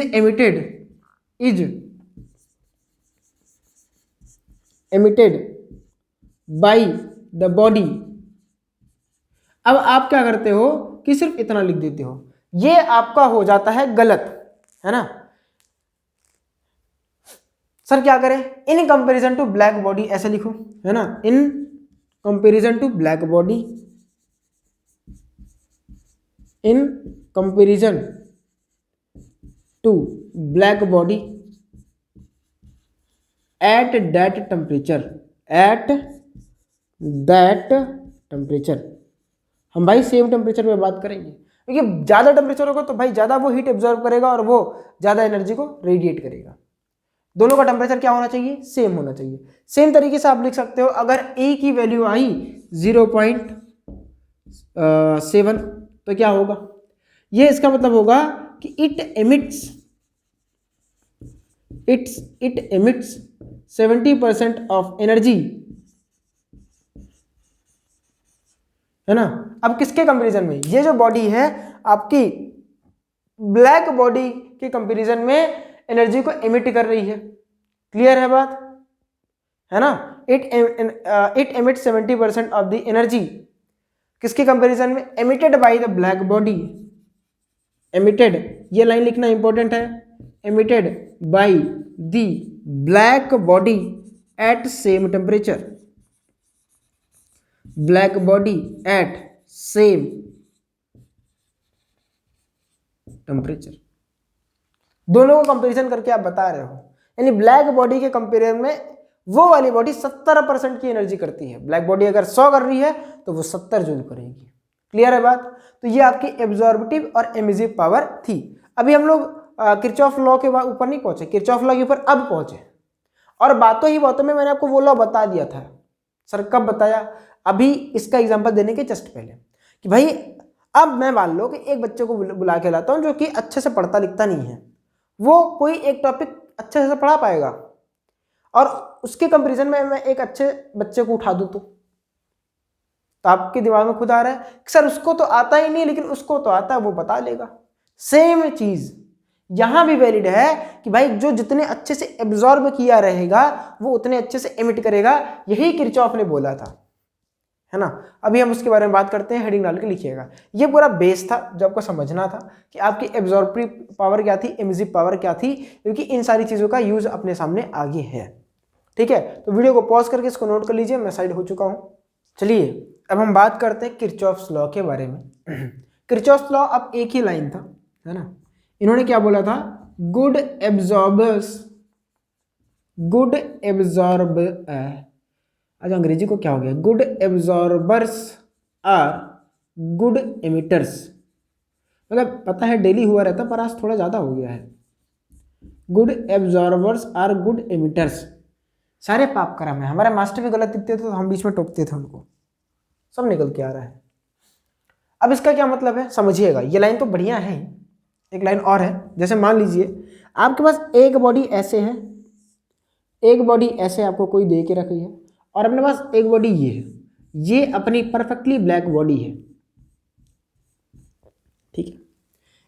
emitted by the body. अब आप क्या करते हो कि सिर्फ इतना लिख देते हो, ये आपका हो जाता है गलत, है ना। सर क्या करें, in comparison to black body ऐसे लिखो, है ना, in comparison to black body, in comparison to black body at that temperature, हम भाई सेम टेम्परेचर पे बात करेंगे। क्योंकि ज़्यादा टेम्परेचर होगा तो भाई ज़्यादा वो हीट एब्जॉर्ब करेगा और वो ज़्यादा एनर्जी को रेडिएट करेगा। दोनों का टेम्परेचर क्या होना चाहिए, सेम होना चाहिए। सेम तरीके से आप लिख सकते हो, अगर ए की वैल्यू आई 0.7 तो क्या होगा, ये इसका मतलब होगा कि इट एमिट्स 70% ऑफ एनर्जी, है ना। अब किसके कंपैरिजन में, ये जो बॉडी है आपकी ब्लैक बॉडी के कंपैरिजन में एनर्जी को एमिट कर रही है। क्लियर है बात, है ना। It emit 70% of the energy, किसके कंपैरिजन में, emitted by the black body. Emitted, ये लाइन लिखना इंपॉर्टेंट है, emitted by the black body eight same temperature, black body eight same temperature. दोनों को कंपैरिजन करके आप बता रहे हो, यानी ब्लैक बॉडी के कंपेरिजन में वो वाली बॉडी 70% की एनर्जी करती है। ब्लैक बॉडी अगर 100 कर रही है तो वो 70 जूल करेगी। क्लियर है बात। तो ये आपकी एब्जॉर्बिटिव और एमिसिव पावर थी। अभी हम लोग किरचॉफ लॉ के ऊपर नहीं पहुंचे, किरचॉफ लॉ के ऊपर अब पहुंचे। और बातों ही बातों में मैंने आपको वो लॉ बता दिया था। सर कब बताया, अभी इसका एग्जांपल देने के जस्ट पहले, कि भाई अब मैं मान लो कि एक बच्चे को बुला के लाता हूं जो कि अच्छे से पढ़ता लिखता नहीं है, वो कोई एक टॉपिक अच्छे से पढ़ा पाएगा, और उसके कंपैरिजन में मैं एक अच्छे बच्चे को उठा दूं तो आपके दिमाग में खुद आ रहा है कि सर उसको तो आता ही नहीं, लेकिन उसको तो आता है, वो बता लेगा। सेम चीज यहां भी वैलिड है कि भाई जो जितने अच्छे से एब्जॉर्ब किया रहेगा वो उतने अच्छे से एमिट करेगा। यही किरचॉफ ने बोला था, है ना। अभी हम उसके बारे में बात करते हैं, हेडिंग डाल के लिखिएगा। ये पूरा बेस था जो आपको समझना था कि आपकी एब्जॉर्बिव पावर क्या थी, एमिसिव पावर क्या थी, क्योंकि इन सारी चीजों का यूज अपने सामने आगे है। ठीक है, तो वीडियो को पॉज करके इसको नोट कर लीजिए, मैं साइड हो चुका हूं। चलिए अब हम बात करते हैं किरचॉफ्स लॉ के बारे में। किरचॉफ्स लॉ अब एक ही लाइन था, है ना। इन्होंने क्या बोला था, गुड एब्जॉर्ब आज अंग्रेजी को क्या हो गया, good absorbers are good emitters. मतलब पता है डेली हुआ रहता पर आज थोड़ा ज़्यादा हो गया है। Good absorbers are good emitters. सारे पाप कर्म है, हमारे मास्टर भी गलत लिखते थे तो हम बीच में टोकते थे उनको, सब निकल के आ रहा है। अब इसका क्या मतलब है समझिएगा, ये लाइन तो बढ़िया है। एक लाइन और है, जैसे मान लीजिए आपके पास एक बॉडी ऐसे है, एक बॉडी ऐसे आपको कोई दे के रखी है, और अपने पास एक बॉडी ये है, ये अपनी परफेक्टली ब्लैक बॉडी है। ठीक है,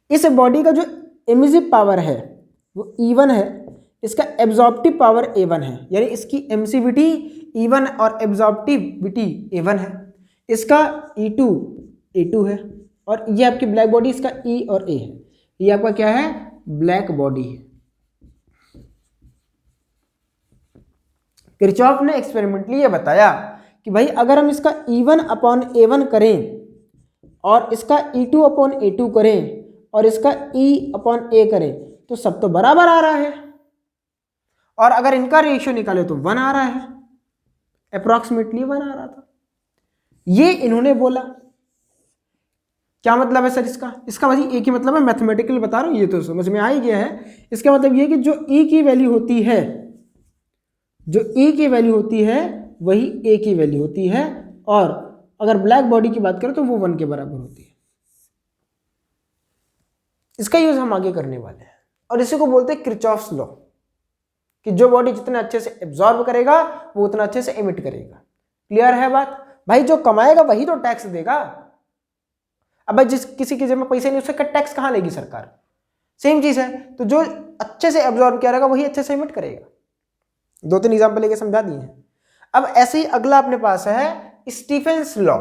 इस बॉडी का जो एमिसिव पावर है वो E1 है, इसका एब्जॉर्प्टिव पावर A1 है, यानी इसकी एमिसिविटी E1 और एब्जॉर्प्टिविटी A1 है। इसका E2 A2 है, और ये आपकी ब्लैक बॉडी इसका E और A है। ये आपका क्या है, ब्लैक बॉडी है। किरचॉफ ने एक्सपेरिमेंटली ये बताया कि भाई अगर हम इसका E1 अपॉन A1 करें और इसका E2 अपॉन A2 करें और इसका E अपॉन A करें तो सब तो बराबर आ रहा है, और अगर इनका रेशियो निकाले तो 1 आ रहा है, अप्रॉक्सीमेटली 1 आ रहा था। ये इन्होंने बोला। क्या मतलब है सर इसका भाई एक ही मतलब है, मैथमेटिकल बता रहा हूं, ये तो समझ में आ ही गया है। इसका मतलब ये कि जो E की वैल्यू होती है, जो E की वैल्यू होती है वही A की वैल्यू होती है, और अगर ब्लैक बॉडी की बात करें तो वो 1 के बराबर होती है। इसका यूज हम आगे करने वाले हैं, और इसी को बोलते हैं किरचॉफ्स लॉ, कि जो बॉडी जितने अच्छे से एब्जॉर्ब करेगा वो उतना अच्छे से एमिट करेगा। क्लियर है बात। भाई जो कमाएगा वही तो टैक्स देगा। अब भाई जिस किसी की जेब में पैसे नहीं, उसका टैक्स कहां लेगी सरकार। सेम चीज है, तो जो अच्छे से एब्जॉर्ब किया रहेगा वही अच्छे से एमिट करेगा। 2-3 एग्जाम्पल लेके समझा दिए हैं। अब ऐसे ही अगला अपने पास है स्टीफेंस लॉ।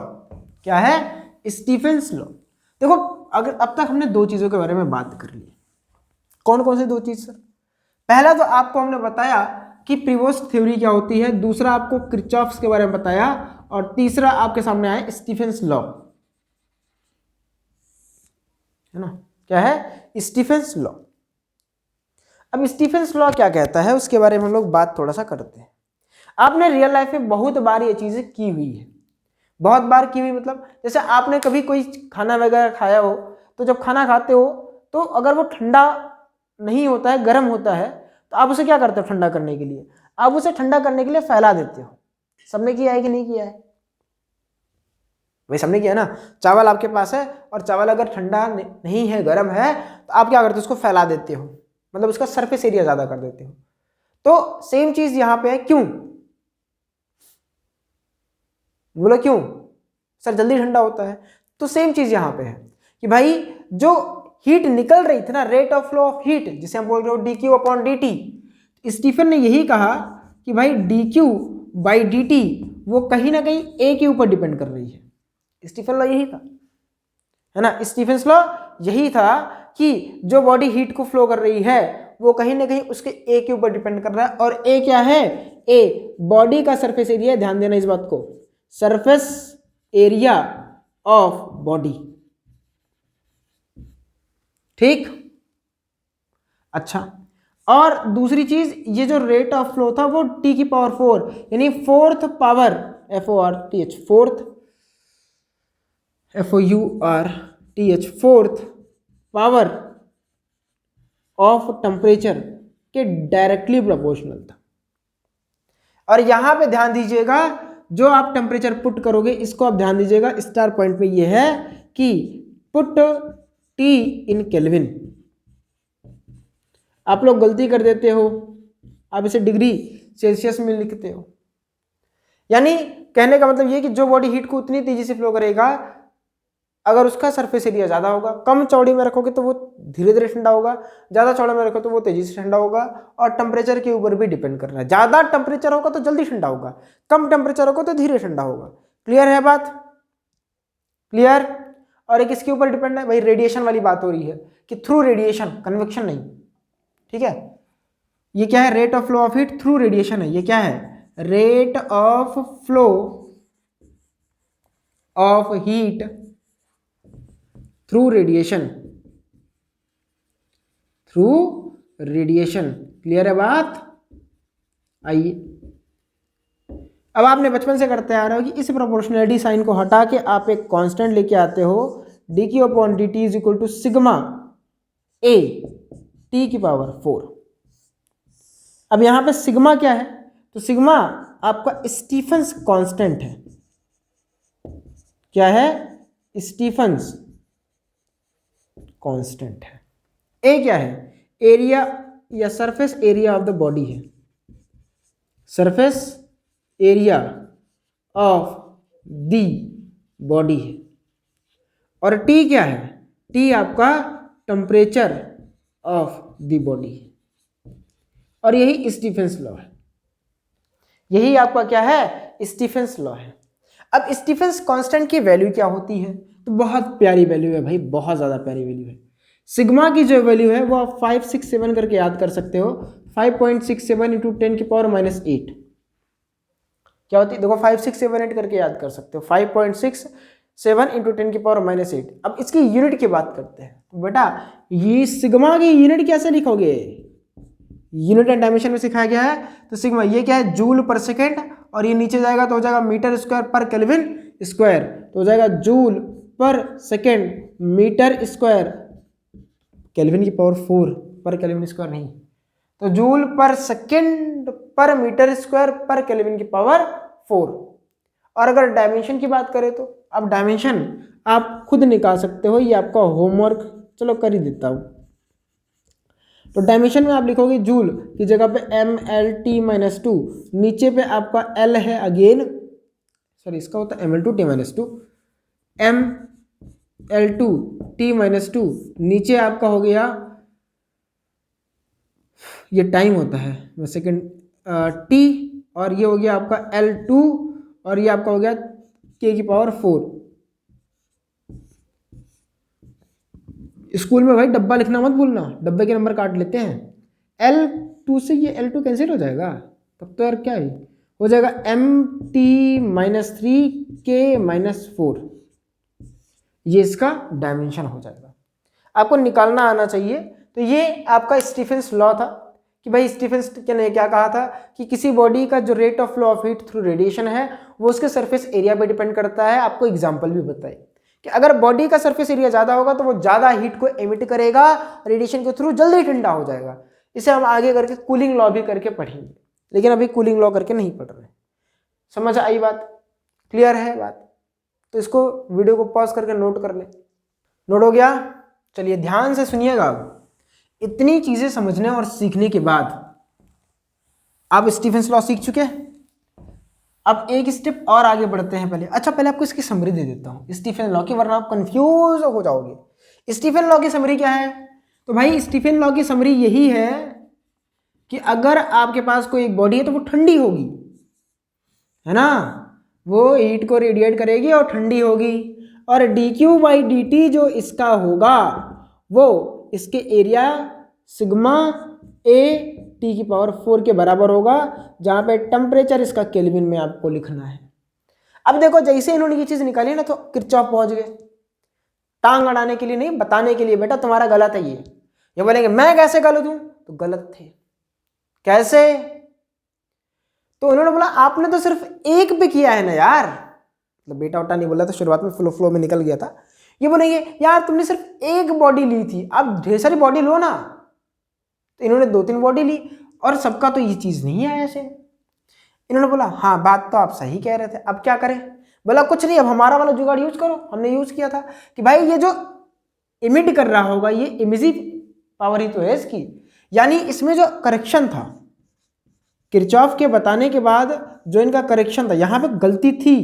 क्या है, स्टीफेंस लॉ। देखो अगर अब तक हमने 2 चीजों के बारे में बात कर ली। कौन कौन सी 2 चीज सर? पहला तो आपको हमने बताया कि प्रीवोस्ट थ्योरी क्या होती है, दूसरा आपको किरचॉफ्स के बारे में बताया, और तीसरा आपके सामने आया स्टीफेंस लॉ, है ना। क्या है, स्टीफेंस लॉ। अब स्टीफेंस लॉ क्या कहता है उसके बारे में हम लोग बात थोड़ा सा करते हैं। आपने रियल लाइफ में बहुत बार ये चीजें की हुई है, बहुत बार की हुई मतलब जैसे आपने कभी कोई खाना वगैरह खाया हो तो जब खाना खाते हो तो अगर वो ठंडा नहीं होता है, गर्म होता है, तो आप उसे क्या करते हो ठंडा करने के लिए? आप उसे ठंडा करने के लिए फैला देते हो। सबने किया है कि नहीं किया है? भाई सबने किया ना। चावल आपके पास है और चावल अगर ठंडा नहीं है, गर्म है, तो आप क्या करते हो? उसको फैला देते हो, मतलब उसका सरफेस एरिया ज्यादा कर देते हो। तो सेम चीज यहां पे है। क्यों? बोलो क्यों? सर जल्दी ठंडा होता है। तो सेम चीज यहां पे है कि भाई जो हीट निकल रही थी ना, rate of flow of heat, जिसे हम बोल रहे हो D Q upon D T, Stefan ने यही कहा कि भाई D Q by D T वो कहीं ना कहीं ए के ऊपर डिपेंड कर रही है। स्टीफन लॉ यही था, है ना। स्टीफन लॉ यही था कि जो बॉडी हीट को फ्लो कर रही है वो कहीं ना कहीं उसके ए के ऊपर डिपेंड कर रहा है। और ए क्या है? ए बॉडी का सरफेस एरिया, ध्यान देना इस बात को, सरफेस एरिया ऑफ बॉडी। ठीक, अच्छा। और दूसरी चीज, ये जो रेट ऑफ फ्लो था वो टी की पावर 4 यानी fourth power, FORTH, fourth, FOURTH, fourth power of temperature के डायरेक्टली प्रोपोर्शनल था। और यहां पे ध्यान दीजिएगा, जो आप टेम्परेचर पुट करोगे, इसको आप ध्यान दीजिएगा, स्टार पॉइंट पे ये है कि पुट टी इन केल्विन। आप लोग गलती कर देते हो, आप इसे डिग्री सेल्सियस में लिखते हो। यानी कहने का मतलब ये कि जो बॉडी हीट को उतनी तेजी से फ्लो करेगा, अगर उसका सरफेस एरिया ज्यादा होगा, कम चौड़ी में रखोगे तो वो धीरे धीरे ठंडा होगा, ज्यादा चौड़ा में रखो तो वो तेजी से ठंडा होगा। और टेम्परेचर के ऊपर भी डिपेंड कर रहा है, ज्यादा टेम्परेचर होगा तो जल्दी ठंडा होगा, कम टेम्परेचर होगा तो धीरे ठंडा होगा। क्लियर है बात? क्लियर? और एक इसके ऊपर डिपेंड है भाई, रेडिएशन वाली बात हो रही है कि थ्रू रेडिएशन, कन्वेक्शन नहीं। ठीक है, ये क्या है? Rate of flow of heat through radiation है। ये क्या है? Rate of flow of heat through radiation, through radiation. Clear है बात? आइए, अब आपने बचपन से करते आ रहे हो कि इस प्रोपोर्शनलिटी साइन को हटा के आप एक कांस्टेंट लेके आते हो, D Q upon D T is equal to sigma A T की पावर 4। अब यहां पे सिग्मा क्या है? तो सिग्मा आपका स्टीफन्स कांस्टेंट है। क्या है? स्टीफन्स कांस्टेंट है। ए क्या है? एरिया या surface area of the body है, surface area of the body है। और टी क्या है? टी आपका टेम्परेचर ऑफ दी बॉडी है। और यही स्टीफेंस लॉ है, यही आपका क्या है? स्टीफेंस लॉ है। अब स्टीफेंस कांस्टेंट की वैल्यू क्या होती है? तो बहुत प्यारी वैल्यू है भाई, बहुत ज़्यादा प्यारी वैल्यू है। सिग्मा की जो वैल्यू है वो आप 567 करके याद कर सकते हो। 5.67 इंटू 10 की पावर -8 क्या होती है? देखो 5678 करके याद कर सकते हो, 5.67 इंटू 10 की पावर -8। अब इसकी यूनिट की बात करते हैं। तो बेटा ये सिग्मा की यूनिट कैसे लिखोगे? यूनिट एंड डायमेंशन में सिखाया गया है। तो सिग्मा ये क्या है? जूल पर सेकेंड, और ये नीचे जाएगा तो हो जाएगा metre square per kelvin square, तो हो जाएगा joule per second metre square, kelvin की पावर 4 पर केल्विन स्क्वायर नहीं, तो जूल पर सेकेंड पर मीटर स्क्वायर पर केल्विन की पावर 4। और अगर डायमेंशन की बात करें तो अब डायमेंशन आप खुद निकाल सकते हो, ये आपका होमवर्क चलो कर ही देता हूँ। तो डायमेंशन में आप लिखोगे जूल की जगह पे MLT-2, नीचे पे आपका L है अगेन, सॉरी इसका होता है ML2T-2, ML2T-2, नीचे आपका हो गया, ये टाइम होता है सेकेंड T, और ये हो गया आपका L2, और ये आपका हो गया K की पावर 4। स्कूल में भाई डब्बा लिखना मत भूलना, डब्बे के नंबर काट लेते हैं। L2 से ये L2 कैंसिल हो जाएगा, तब तो यार क्या है, हो जाएगा MT-3 K-4, ये इसका डायमेंशन हो जाएगा। आपको निकालना आना चाहिए। तो ये आपका स्टीफेंस लॉ था कि भाई स्टीफेंस ने क्या कहा था कि किसी बॉडी का जो rate of flow of heat through radiation है वो उसके सरफेस एरिया पे डिपेंड करता है। आपको एग्जांपल भी बताए कि अगर बॉडी का सरफेस एरिया ज़्यादा होगा तो वो ज़्यादा हीट को एमिट करेगा, रेडिएशन के थ्रू जल्दी ठंडा हो जाएगा। इसे हम आगे करके कूलिंग लॉ भी करके पढ़ेंगे, लेकिन अभी कूलिंग लॉ करके नहीं पढ़ रहे। समझ आई बात? क्लियर है बात? तो इसको वीडियो को पॉज करके नोट कर ले। नोट हो गया? चलिए ध्यान से सुनिएगा। इतनी चीजें समझने और सीखने के बाद आप स्टीफेंस लॉ सीख चुके हैं। अब एक स्टेप और आगे बढ़ते हैं। पहले आपको इसकी समरी दे देता हूं स्टीफेन लॉ की, वरना आप कंफ्यूज हो जाओगे। स्टीफेन लॉ की समरी क्या है? तो भाई स्टीफेन लॉ की समरी यही है कि अगर आपके पास कोई एक बॉडी है तो वो ठंडी होगी, है ना, वो हीट को रेडिएट करेगी और ठंडी होगी, और dQ/dt जो इसका होगा वो इसके एरिया सिग्मा A T⁴ के बराबर होगा, जहां पे टेम्परेचर इसका केल्विन में आपको लिखना है। अब देखो जैसे इन्होंने ये चीज निकाली ना तो किरचॉफ पहुंच गए। टांग अड़ाने के लिए नहीं, बताने के लिए, बेटा तुम्हारा गलत है ये बोलेंगे मैं कैसे गलत हूं, तो गलत थे कैसे? तो उन्होंने बोला आपने तो सिर्फ एक पे किया है ना यार, मतलब बेटा उटा नहीं बोला था, शुरुआत में फ्लो में निकल गया था। ये बोलेंगे यार तुमने सिर्फ एक बॉडी ली थी, अब ढेर सारी बॉडी लो ना। तो इन्होंने 2-3 बॉडी ली और सबका तो ये चीज नहीं है ऐसे। इन्होंने बोला हाँ बात तो आप सही कह रहे थे, अब क्या करें? बोला कुछ नहीं, अब हमारा वाला जुगाड़ यूज करो। हमने यूज किया था कि भाई ये जो इमिट कर रहा होगा ये इमिसिव पावर ही तो है इसकी, यानी इसमें जो करेक्शन था किरचॉफ के बताने के बाद जो इनका करेक्शन था, यहाँ पे गलती थी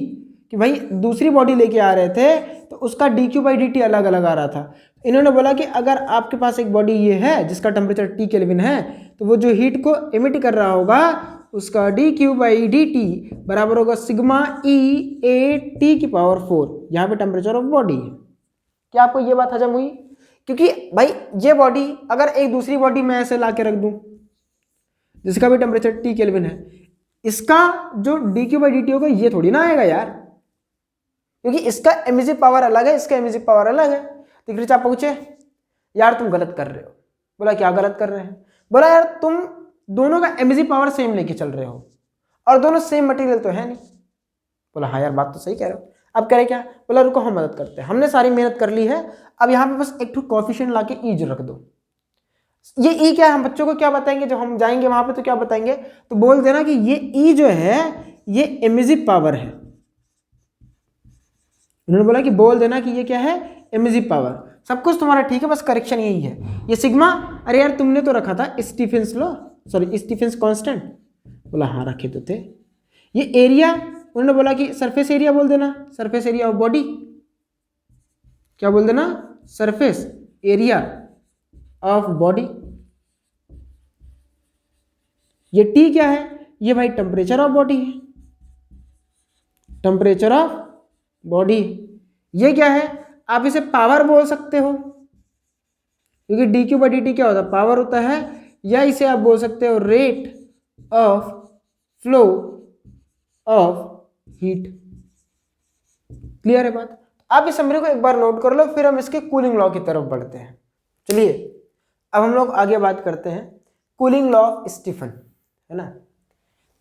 कि भाई दूसरी बॉडी लेके आ रहे थे तो उसका dQ/dt अलग अलग आ रहा था। इन्होंने बोला कि अगर आपके पास एक बॉडी ये है जिसका टेम्परेचर T केल्विन है, तो वो जो हीट को इमिट कर रहा होगा उसका dQ/dt बराबर होगा सिग्मा E A T⁴, यहाँ पे टेम्परेचर ऑफ बॉडी है। क्या आपको ये बात हजम हुई? क्योंकि भाई ये बॉडी अगर एक दूसरी बॉडी में ऐसे ला के रख दूं जिसका भी टेम्परेचर T केल्विन है, इसका जो dQ/dt होगा ये थोड़ी ना आएगा यार, क्योंकि इसका एमिसिव पावर अलग है, इसका एमिसिव पावर अलग है। तो किरचॉफ पूछे यार तुम गलत कर रहे हो। बोला क्या गलत कर रहे हैं? बोला यार तुम दोनों का एमिसिव पावर सेम लेके चल रहे हो और दोनों सेम मटेरियल तो है नहीं। बोला हाँ यार बात तो सही कह रहे हो, अब कह रहे क्या? बोला रुको हम मदद करते हैं, हमने सारी मेहनत कर ली है, अब यहाँ पे बस एक कोएफिशिएंट ला के ई रख दो। ये ई क्या है? हम बच्चों को क्या बताएंगे जब हम जाएंगे वहां पे, तो क्या बताएंगे? तो बोल देना कि ये ई जो है ये एमिसिव पावर है। उन्होंने बोला कि बोल देना कि ये क्या है? Emissive power. सब कुछ तुम्हारा ठीक है, बस करेक्शन यही है। ये सिग्मा, अरे यार तुमने तो रखा था Stefan's law, sorry Stefan's constant. बोला हाँ रखे तो थे। ये एरिया, उन्होंने बोला कि सरफेस एरिया बोल देना, सरफेस एरिया ऑफ बॉडी। क्या बोल देना? Surface area of body. ये टी क्या है? ये भाई टेम्परेचर ऑफ बॉडी है, टेम्परेचर ऑफ बॉडी। ये क्या है? आप इसे पावर बोल सकते हो, क्योंकि dQ/dt क्या होता है? पावर होता है। या इसे आप बोल सकते हो rate of flow of heat. Clear है बात? आप इस समरी को एक बार नोट कर लो, फिर हम इसके कूलिंग लॉ की तरफ बढ़ते हैं। चलिए अब हम लोग आगे बात करते हैं कूलिंग लॉ ऑफ स्टीफन, है ना।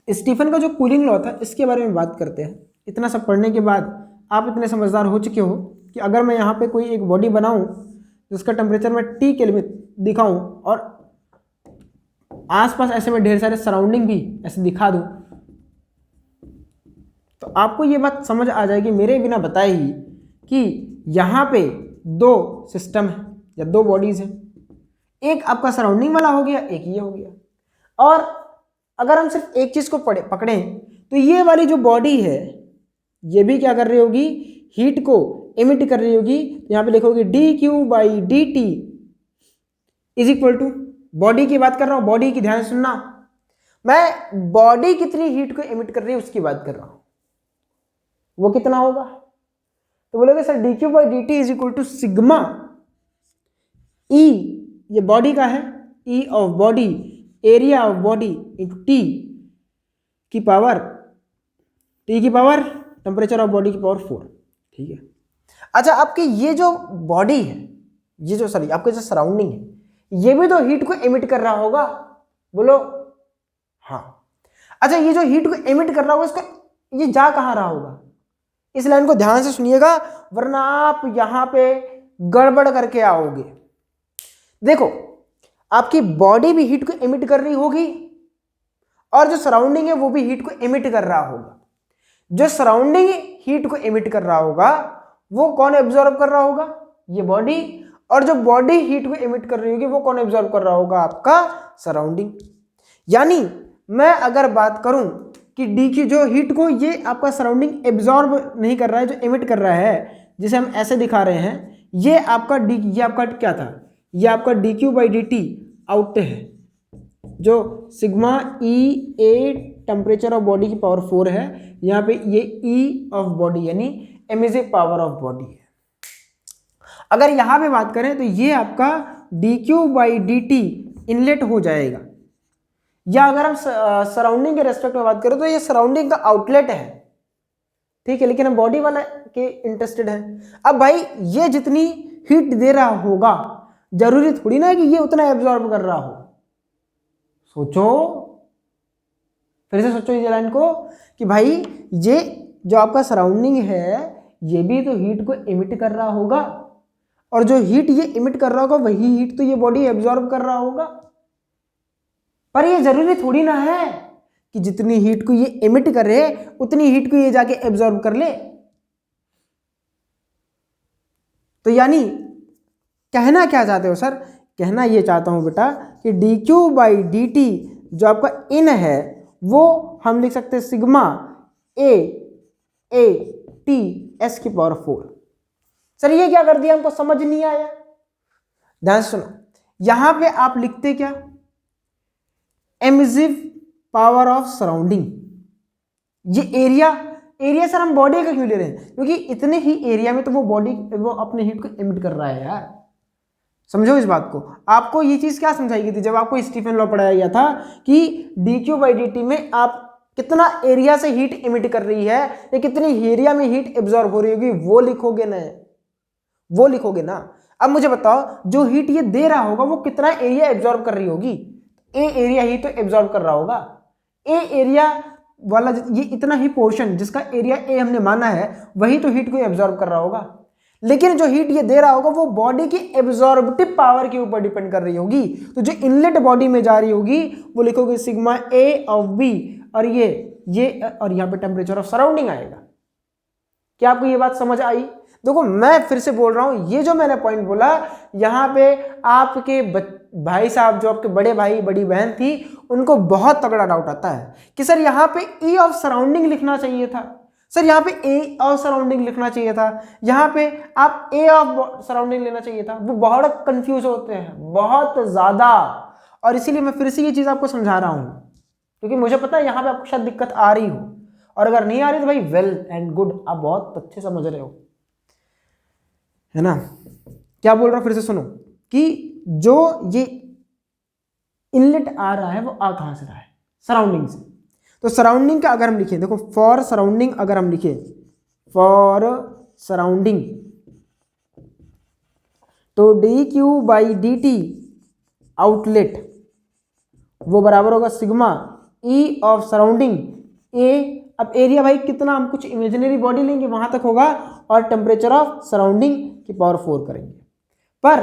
स्टीफन का जो कूलिंग लॉ था इसके बारे में बात करते हैं। इतना सब पढ़ने के बाद आप इतने समझदार हो चुके हो कि अगर मैं यहाँ पे कोई एक बॉडी बनाऊं जिसका टेम्परेचर मैं T केल्विन दिखाऊं और आसपास ऐसे में ढेर सारे सराउंडिंग भी ऐसे दिखा दूं, तो आपको ये बात समझ आ जाएगी मेरे बिना बताए ही कि यहाँ पे दो सिस्टम है या दो बॉडीज हैं। एक आपका सराउंडिंग वाला हो गया, एक ये हो गया। और अगर हम सिर्फ एक चीज को पकड़ें तो ये वाली जो बॉडी है ये भी क्या कर रही होगी? हीट को एमिट कर रही होगी। यहाँ पे लिखोगे dQ/dt is equal to, body की बात कर रहा हूँ, बॉडी की ध्यान सुनना, मैं बॉडी कितनी हीट को एमिट कर रही है उसकी बात कर रहा हूँ, वो कितना होगा? तो बोलोगे sir dQ/dt is equal to sigma E, ये बॉडी का है, E of body, area of body into T की पावर टेम्परेचर ऑफ बॉडी की पावर 4। ठीक है। अच्छा आपकी ये जो बॉडी है, ये जो सॉरी आपके जो सराउंडिंग है, ये भी तो हीट को एमिट कर रहा होगा, बोलो हाँ। अच्छा ये जो हीट को एमिट कर रहा होगा इसको ये जा कहाँ रहा होगा? इस लाइन को ध्यान से सुनिएगा वरना आप यहां पे गड़बड़ करके आओगे। देखो, आपकी बॉडी भी हीट को एमिट कर रही होगी और जो सराउंडिंग है वो भी हीट को एमिट कर रहा होगा। जो सराउंडिंग हीट को एमिट कर रहा होगा वो कौन एब्जॉर्ब कर रहा होगा? ये बॉडी। और जो बॉडी हीट को एमिट कर रही होगी वो कौन एब्जॉर्ब कर रहा होगा? आपका सराउंडिंग। यानी मैं अगर बात करूं कि डी की जो हीट को ये आपका सराउंडिंग एब्जॉर्ब नहीं कर रहा है, जो एमिट कर रहा है, जिसे हम ऐसे दिखा रहे हैं, ये आपका डी, ये आपका क्या था? ये आपका D Q by D T out है, जो sigma E A temperature of body की पावर 4 है। यहाँ पे ये ई ऑफ बॉडी यानी एमिसिव पावर ऑफ बॉडी है। अगर यहाँ पे बात करें तो ये आपका D Q by D T inlet हो जाएगा, या अगर हम सराउंडिंग के रेस्पेक्ट में बात करें तो ये सराउंडिंग का आउटलेट है, ठीक है, लेकिन हम बॉडी वाला के इंटरेस्टेड हैं। अब भाई ये जितनी हीट दे रहा होगा जरूरी थोड़ी ना है कि ये उतना एब्जॉर्ब कर रहा हो। सोचो, फिर से सोचो इस लाइन को कि भाई ये जो आपका सराउंडिंग है ये भी तो हीट को एमिट कर रहा होगा, और जो हीट ये एमिट कर रहा होगा वही हीट तो ये बॉडी एब्जॉर्ब कर रहा होगा। पर ये जरूरी थोड़ी ना है कि जितनी हीट को ये एमिट करे उतनी हीट को ये जाके एब्जॉर्ब कर ले। तो यानी कहना क्या चाहते हो सर? कहना ये चाहता हूं बेटा कि D Q by D T जो आपका इन है वो हम लिख सकते हैं सिग्मा ए टी एस की पावर 4। सर ये क्या कर दिया, हमको समझ नहीं आया। ध्यान से सुनो, यहां पे आप लिखते क्या? Emissive power of surrounding. ये एरिया सर हम बॉडी का क्यों ले रहे हैं? क्योंकि इतने ही एरिया में तो वो अपने हीट को एमिट कर रहा है यार। समझो इस बात को। आपको ये चीज क्या समझाई गई थी जब आपको स्टीफन लॉ पढ़ाया गया था कि D Q by D T में आप कितना एरिया से हीट एमिट कर रही है या कितनी एरिया में हीट एब्जॉर्ब हो रही होगी, वो लिखोगे ना, वो लिखोगे ना। अब मुझे बताओ जो हीट ये दे रहा होगा वो कितना एरिया एब्जॉर्ब कर रही होगी? ए एरिया ही तो एब्जॉर्ब कर रहा होगा। ए एरिया वाला ये इतना ही पोर्शन जिसका एरिया ए हमने माना है वही तो हीट को एब्जॉर्ब कर रहा होगा। लेकिन जो हीट ये दे रहा होगा वो बॉडी की एब्जॉर्बिटिव पावर के ऊपर डिपेंड कर रही होगी। तो जो इनलेट बॉडी में जा रही होगी वो लिखोगे सिग्मा ए ऑफ बी, और ये और यहाँ पे टेम्परेचर ऑफ सराउंडिंग आएगा। क्या आपको ये बात समझ आई? देखो मैं फिर से बोल रहा हूं, ये जो मैंने पॉइंट बोला यहाँ पे आपके भाई साहब जो आपके बड़े भाई बड़ी बहन थी उनको बहुत तगड़ा डाउट आता है कि सर यहाँ पे ए ऑफ सराउंडिंग लिखना चाहिए था, सर यहाँ पे ए ऑफ सराउंडिंग लिखना चाहिए था, यहाँ पे आप ए ऑफ सराउंडिंग लेना चाहिए था। वो बहुत कंफ्यूज होते हैं, बहुत ज्यादा। और इसीलिए मैं फिर से ये चीज आपको समझा रहा हूं क्योंकि मुझे पता है यहाँ पे आपको शायद दिक्कत आ रही हो, और अगर नहीं आ रही तो भाई वेल एंड गुड, आप बहुत अच्छे समझ रहे हो, है ना। क्या बोल रहा हूं फिर से सुनो कि जो ये इनलेट आ रहा है वो आ कहां से रहा है? सराउंडिंग से। तो सराउंडिंग का अगर हम लिखें, देखो फॉर सराउंडिंग अगर हम लिखें, फॉर सराउंडिंग तो D Q by D T outlet वो बराबर होगा सिग्मा ई ऑफ सराउंडिंग ए। अब एरिया भाई कितना, हम कुछ इमेजिनरी बॉडी लेंगे वहां तक होगा, और टेम्परेचर ऑफ सराउंडिंग की पावर 4 करेंगे। पर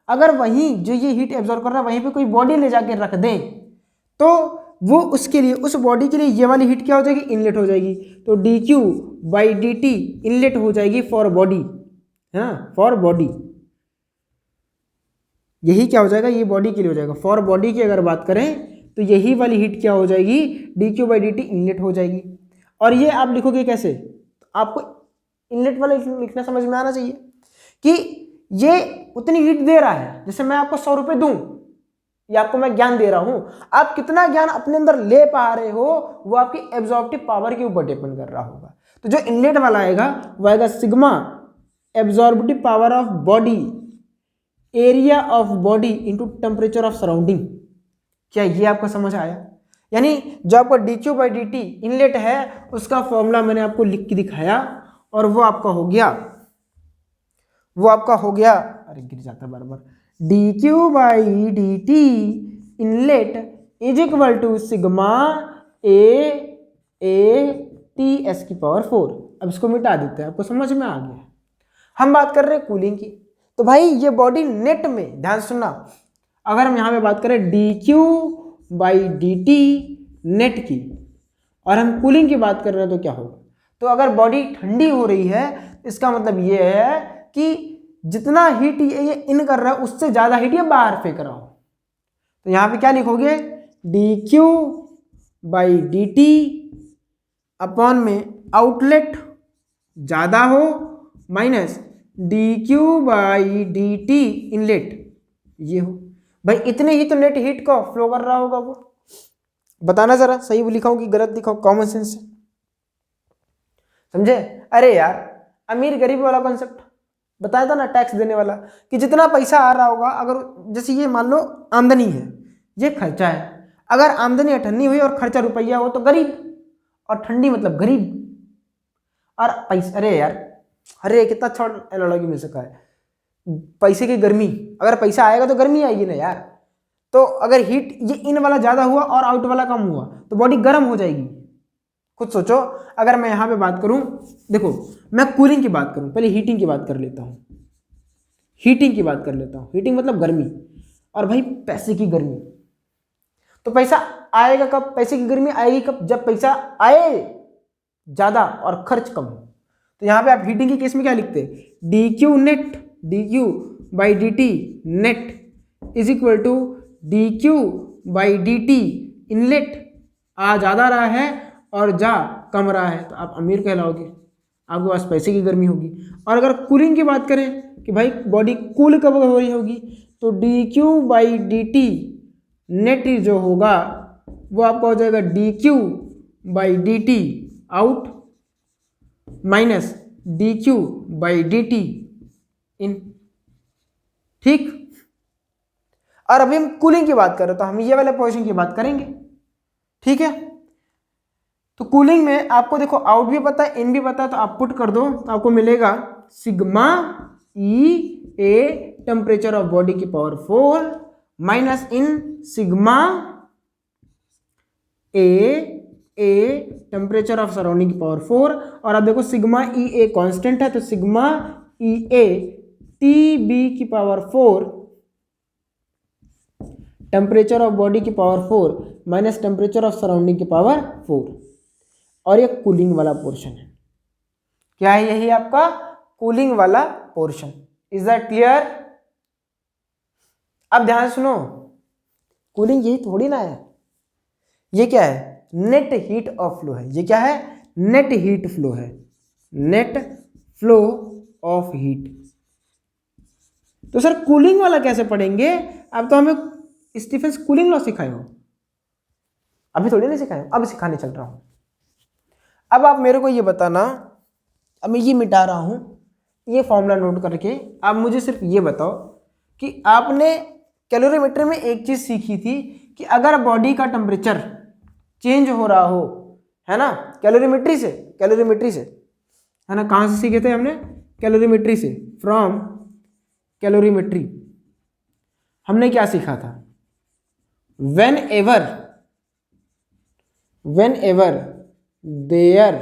अगर वहीं जो ये हीट एब्जॉर्ब कर रहा है वहीं पे कोई बॉडी ले जाके रख दें तो वो उसके लिए, उस बॉडी के लिए ये वाली हीट क्या हो जाएगी? इनलेट हो जाएगी। तो D Q by D T inlet हो जाएगी फॉर बॉडी, है ना, फॉर बॉडी। यही क्या हो जाएगा? ये बॉडी के लिए हो जाएगा। फॉर बॉडी की अगर बात करें तो यही वाली हीट क्या हो जाएगी? D Q by D T inlet हो जाएगी। और ये आप लिखोगे कैसे? आपको इनलेट वाला लिखना समझ में आना चाहिए कि ये उतनी हीट दे रहा है, जैसे मैं आपको 100 रुपये दूं, या आपको मैं ज्ञान दे रहा हूं, आप कितना ज्ञान अपने अंदर ले पा रहे हो वो आपकी एब्जॉर्प्टिव पावर के ऊपर डिपेंड कर रहा होगा। तो जो इनलेट वाला आएगा वो आएगा sigma absorptive power of body area of body into temperature of surrounding. क्या ये आपको समझ आया? यानी जो आपका D Q by D T inlet है उसका फॉर्मूला मैंने आपको लिख के दिखाया, और वो आपका हो गया, अरे गिर जाता है बार बार, D Q by D T inlet is equal to sigma A T S की पावर 4। अब इसको मिटा देते हैं, आपको समझ में आ गया। हम बात कर रहे हैं कूलिंग की। तो भाई ये बॉडी नेट में, ध्यान सुनना, अगर हम यहाँ पे बात करें dq/dt नेट की और हम कूलिंग की बात कर रहे हैं तो क्या होगा? तो अगर बॉडी ठंडी हो रही है इसका मतलब ये है कि जितना हीट ये इन कर रहा है उससे ज्यादा हीट ये बाहर फेंक रहा हो। तो यहाँ पे क्या लिखोगे? dq/dt अपॉन में आउटलेट ज्यादा हो माइनस dq/dt इनलेट ये हो। भाई इतने ही तो नेट हीट को फ्लो कर रहा होगा वो। बताना जरा सही लिखा हूं कि गलत लिखा हूं, कॉमन सेंस से समझे? अरे यार अमीर गरीब वाला कॉन्सेप्ट बताया था ना, टैक्स देने वाला, कि जितना पैसा आ रहा होगा, अगर जैसे ये मान लो आमदनी है, ये खर्चा है, अगर आमदनी अठन्नी हुई और खर्चा रुपया हो तो गरीब, और ठंडी मतलब गरीब। और पैसा, अरे यार, अरे कितना अच्छा एनालॉजी मिल सका है। पैसे की गर्मी, अगर पैसा आएगा तो गर्मी आएगी ना यार। तो अगर हीट ये इन वाला ज्यादा हुआ और आउट वाला कम हुआ तो बॉडी गर्म हो जाएगी। खुद सोचो, अगर मैं यहाँ पे बात करूं, देखो मैं कूलिंग की बात करूं, पहले हीटिंग की बात कर लेता हूं। हीटिंग की बात कर लेता हूं, हीटिंग मतलब गर्मी, और भाई पैसे की गर्मी। तो पैसा आएगा कब? पैसे की गर्मी आएगी कब? जब पैसा आए ज्यादा और खर्च कम हो। तो यहाँ पे आप हीटिंग के केस में क्या लिखते हैं? dq net, dq/dt net is equal to dq/dt inlet. आ ज्यादा रहा है और जा कम रहा है तो आप अमीर कहलाओगे, आपके पास पैसे की गर्मी होगी। और अगर कूलिंग की बात करें कि भाई बॉडी कूल कब हो रही होगी, तो dq/dt नेट जो होगा वो आपका हो जाएगा dq/dt आउट माइनस dq/dt इन। ठीक। और अभी हम कूलिंग की बात कर रहे हैं तो हम ये वाले पोजीशन की बात करेंगे। ठीक है, तो कूलिंग में आपको देखो आउट भी पता है, इन भी पता है, तो आप पुट कर दो तो आपको मिलेगा sigma E A temperature of body की पावर 4 माइनस इन sigma A temperature of surrounding की पावर 4। और अब देखो सिग्मा ई ए कॉन्स्टेंट है तो sigma E A T B की पावर 4 टेम्परेचर ऑफ बॉडी की power 4 minus temperature of surrounding की पावर 4। और ये कूलिंग वाला पोर्शन है। क्या है? यही आपका कूलिंग वाला पोर्शन। Is that clear? अब ध्यान सुनो, कूलिंग यही थोड़ी ना है, ये क्या है? नेट हीट ऑफ फ्लो है। ये क्या है? नेट हीट फ्लो है, नेट फ्लो ऑफ हीट। तो सर कूलिंग वाला कैसे पढ़ेंगे? अब तो हमें स्टीफेंस कूलिंग लॉ सिखाए हो, अभी थोड़ी ना सिखाए, अब सिखाने चल रहा हूं। अब आप मेरे को ये बताना, अब मैं ये मिटा रहा हूं, ये फॉर्मूला नोट करके आप मुझे सिर्फ ये बताओ कि आपने कैलोरीमेट्री में एक चीज सीखी थी कि अगर बॉडी का टेम्परेचर चेंज हो रहा हो, है ना, कैलोरीमेट्री से है ना, कहां से सीखे थे हमने? कैलोरीमेट्री से, फ्रॉम कैलोरीमेट्री। हमने क्या सीखा था? Whenever there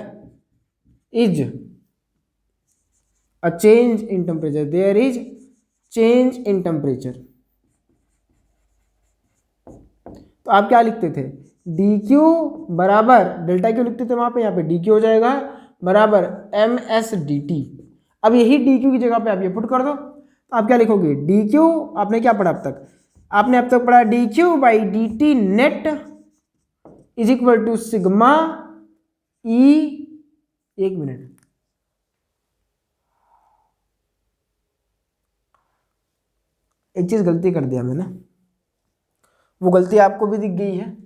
is a change in temperature, there is change in temperature, तो आप क्या लिखते थे? dq बराबर डेल्टा क्यू लिखते थे वहां पे, यहाँ पे dq हो जाएगा बराबर ms dt। अब यही dq की जगह पे आप ये पुट कर दो तो आप क्या लिखोगे? dq, आपने क्या पढ़ा अब तक? आपने अब तक पढ़ा dq/dt net is equal to sigma E, एक मिनट, एक चीज गलती कर दिया मैंने, वो गलती आपको भी दिख गई है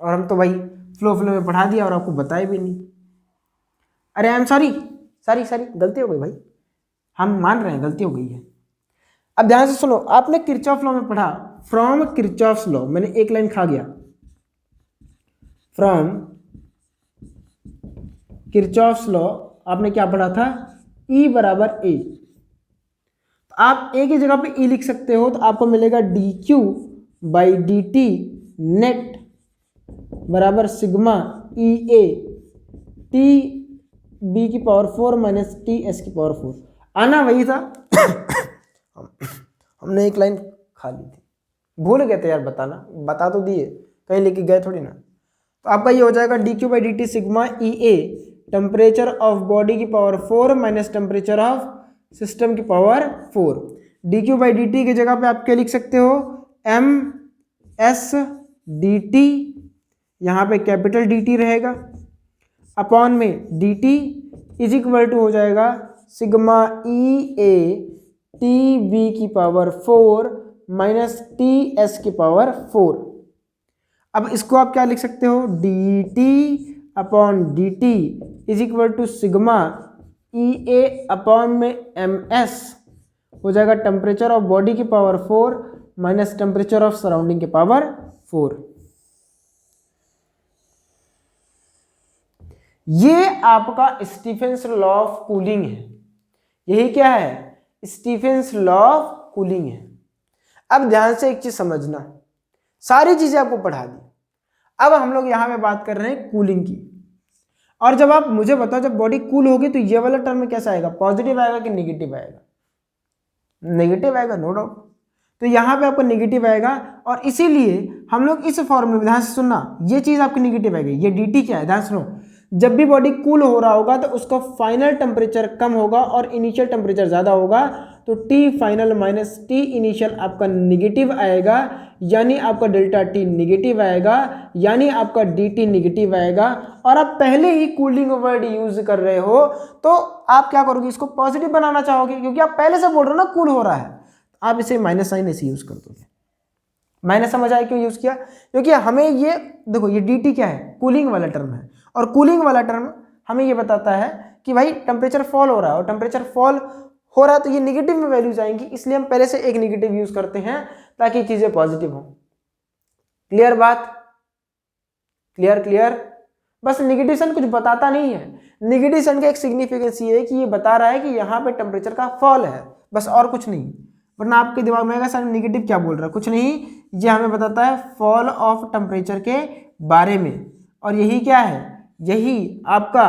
और हम तो भाई फ्लो में पढ़ा दिया और आपको बताया भी नहीं। अरे आई एम सॉरी, गलती हो गई भाई, हम मान रहे हैं गलती हो गई है। अब ध्यान से सुनो, आपने किरचॉफ लॉ में पढ़ा, फ्रॉम किरचॉफ्स लॉ, मैंने एक लाइन खा गया, फ्रॉम किरचॉफ्स लॉ आपने क्या पढ़ा था? E बराबर ए। आप ए की जगह पे E लिख सकते हो तो आपको मिलेगा dq/dt नेट बराबर sigma E A T B की पावर 4 माइनस टी एस की पावर 4। आना वही था हमने एक लाइन खा ली थी, भूल गए थे यार बताना, बता तो दिए, कहीं लेके गए थोड़ी ना। तो आपका ये हो जाएगा D Q by D T sigma E A, temperature of body की power 4 minus temperature of system की power 4। D Q by D T की जगह पे आप क्या लिख सकते हो, एम एस डी टी, यहाँ पे कैपिटल डी टी रहेगा, अपॉन में D T is equal to हो जाएगा sigma E A T B की पावर 4 माइनस टी एस की पावर 4। अब इसको आप क्या लिख सकते हो, D T upon D T is equal to sigma E A upon में एम एस हो जाएगा टेम्परेचर ऑफ बॉडी की power 4 minus temperature of surrounding की पावर 4। ये आपका स्टीफेंस लॉ ऑफ कूलिंग है। यही क्या है, स्टीफेंस लॉ ऑफ कूलिंग है। अब ध्यान से एक चीज समझना, सारी चीजें आपको पढ़ा दी, अब हम लोग यहां पे बात कर रहे हैं कूलिंग की। और जब आप मुझे बताओ जब बॉडी कूल होगी तो ये वाला टर्म कैसा आएगा, पॉजिटिव आएगा कि नेगेटिव आएगा, नेगेटिव आएगा नो डाउट। तो यहाँ पे आपको नेगेटिव आएगा और इसीलिए हम लोग इस फॉर्मूले में, ध्यान से सुनना, ये चीज आपकी नेगेटिव आएगी। ये डी टी क्या है, ध्यान सुनो, जब भी बॉडी कूल हो रहा होगा तो उसका फाइनल टेम्परेचर कम होगा और इनिशियल टेम्परेचर ज्यादा होगा, तो T final minus T initial आपका नेगेटिव आएगा, यानी आपका डेल्टा टी नेगेटिव आएगा, यानी आपका डी टी नेगेटिव आएगा। और आप पहले ही कूलिंग वर्ड यूज कर रहे हो तो आप क्या करोगे, इसको पॉजिटिव बनाना चाहोगे, क्योंकि आप पहले से बोल रहे हो ना कूल हो रहा है, आप इसे माइनस साइन ऐसे यूज कर दोगे। माइनस समझ आया क्यों यूज किया, क्योंकि हमें ये देखो, ये डी टी क्या है, कूलिंग वाला टर्म है, और कूलिंग वाला टर्म हमें ये बताता है कि भाई टेम्परेचर फॉल हो रहा है, और टेम्परेचर फॉल हो रहा है तो ये नेगेटिव में वैल्यूज आएंगी, इसलिए हम पहले से एक नेगेटिव यूज करते हैं ताकि चीजें पॉजिटिव हो। क्लियर बात, क्लियर क्लियर। बस नेगेटिव साइन कुछ बताता नहीं है, नेगेटिव साइन का एक सिग्निफिकेंस ये है कि ये बता रहा है कि यहाँ पे टेम्परेचर का फॉल है, बस और कुछ नहीं। वरना आपके दिमाग में आएगा सर नेगेटिव क्या बोल रहा है, कुछ नहीं, ये हमें बताता है फॉल ऑफ टेम्परेचर के बारे में। और यही क्या है, यही आपका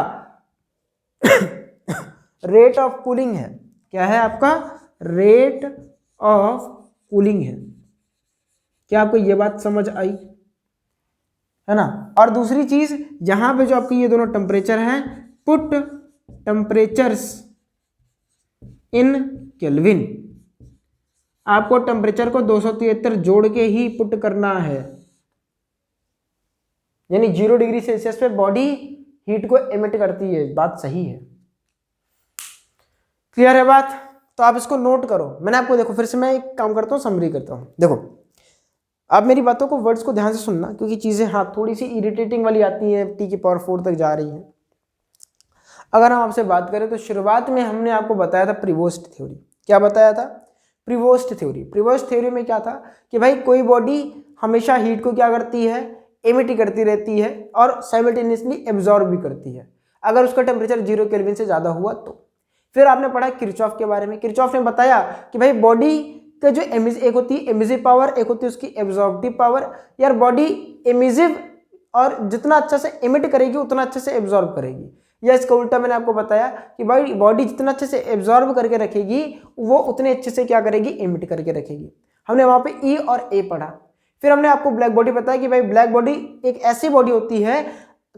रेट ऑफ कूलिंग है। क्या है आपका, रेट ऑफ कूलिंग है। क्या आपको ये बात समझ आई है ना। और दूसरी चीज, यहां पे जो आपके ये दोनों टेम्परेचर हैं, पुट टेम्परेचर्स इन केल्विन, आपको टेम्परेचर को 273 जोड़ के ही पुट करना है, यानी 0 डिग्री सेल्सियस पे बॉडी हीट को एमिट करती है। बात सही है, क्लियर है बात। तो आप इसको नोट करो, मैंने आपको, देखो फिर से मैं एक काम करता हूँ, समरी करता हूँ। देखो आप मेरी बातों को, वर्ड्स को ध्यान से सुनना, क्योंकि चीजें हाँ थोड़ी सी इरिटेटिंग वाली आती हैं, टी की पावर 4 तक जा रही हैं। अगर हम आपसे बात करें तो शुरुआत में हमने आपको बताया था प्रीवोस्ट थ्योरी। क्या बताया था, प्रीवोस्ट थ्योरी। प्रीवोस्ट थ्योरी में क्या था कि भाई कोई बॉडी हमेशा हीट को क्या करती है, एमिट करती रहती है और साइमल्टेनियसली एब्जॉर्ब भी करती है, अगर उसका टेम्परेचर 0 केल्विन से ज़्यादा हुआ तो। फिर आपने पढ़ा किरचॉफ के बारे में। किरचॉफ ने बताया कि भाई बॉडी का जो एक होती है एमिसिव पावर, एक होती है उसकी एब्जॉर्प्टिव पावर। यार बॉडी एमिसिव और जितना अच्छा से एमिट करेगी उतना अच्छे से एब्जॉर्ब करेगी, या इसका उल्टा मैंने आपको बताया कि भाई बॉडी जितना अच्छे से एब्जॉर्ब करके रखेगी वो उतने अच्छे से क्या करेगी, एमिट करके रखेगी। हमने वहाँ पे ई और ए पढ़ा। फिर हमने आपको ब्लैक बॉडी बताया कि भाई ब्लैक बॉडी एक ऐसी बॉडी होती है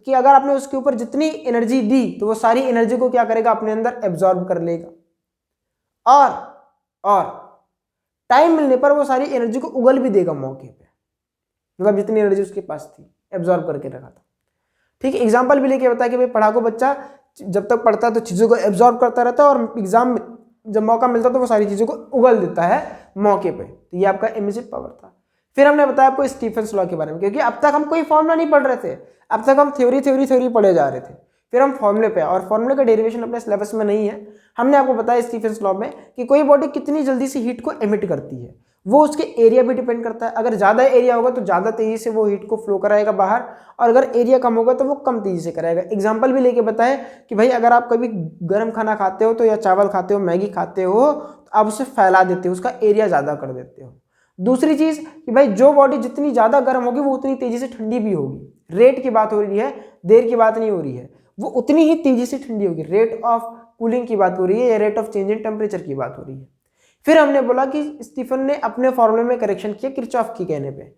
कि अगर आपने उसके ऊपर जितनी एनर्जी दी तो वो सारी एनर्जी को क्या करेगा, अपने अंदर एब्जॉर्ब कर लेगा, और टाइम मिलने पर वो सारी एनर्जी को उगल भी देगा मौके पे, मतलब जितनी एनर्जी उसके पास थी एब्जॉर्ब करके रखा था। ठीक है, एग्जाम्पल भी लेके बताया कि भाई पढ़ाकू बच्चा जब तक पढ़ता है तो चीज़ों को एब्जॉर्ब करता रहता है और एग्जाम में जब मौका मिलता है तो वो सारी चीज़ों को उगल देता है मौके पे। तो ये आपका एमिसिव पावर था। फिर हमने बताया आपको स्टीफेंस लॉ के बारे में, क्योंकि अब तक हम कोई फॉर्मूला नहीं पढ़ रहे थे, अब तक हम थ्योरी पढ़े जा रहे थे। फिर हम फॉर्मूले पे, और फॉर्मूले का डेरिवेशन अपने सिलेबस में नहीं है। हमने आपको बताया स्टीफेंस लॉ में कि कोई बॉडी कितनी जल्दी से हीट को एमिट करती है, वो उसके एरिया पे डिपेंड करता है। अगर ज़्यादा एरिया होगा तो ज़्यादा तेज़ी से वो हीट को फ्लो कराएगा बाहर, और अगर एरिया कम होगा तो वो कम तेज़ी से कराएगा। एग्जाम्पल भी लेके बताए कि भाई अगर आप कभी गर्म खाना खाते हो तो, या चावल खाते हो, मैगी खाते हो, तो आप उसे फैला देते हो, उसका एरिया ज़्यादा कर देते हो। दूसरी चीज़ कि भाई जो बॉडी जितनी ज़्यादा गर्म होगी वो उतनी तेज़ी से ठंडी भी होगी। रेट की बात हो रही है, देर की बात नहीं हो रही है। वो उतनी ही तेजी से ठंडी होगी। रेट ऑफ कूलिंग की बात हो रही है या rate of change in temperature की बात हो रही है। फिर हमने बोला कि स्टीफन ने अपने फॉर्मूले में करेक्शन किया किरचॉफ की कहने पे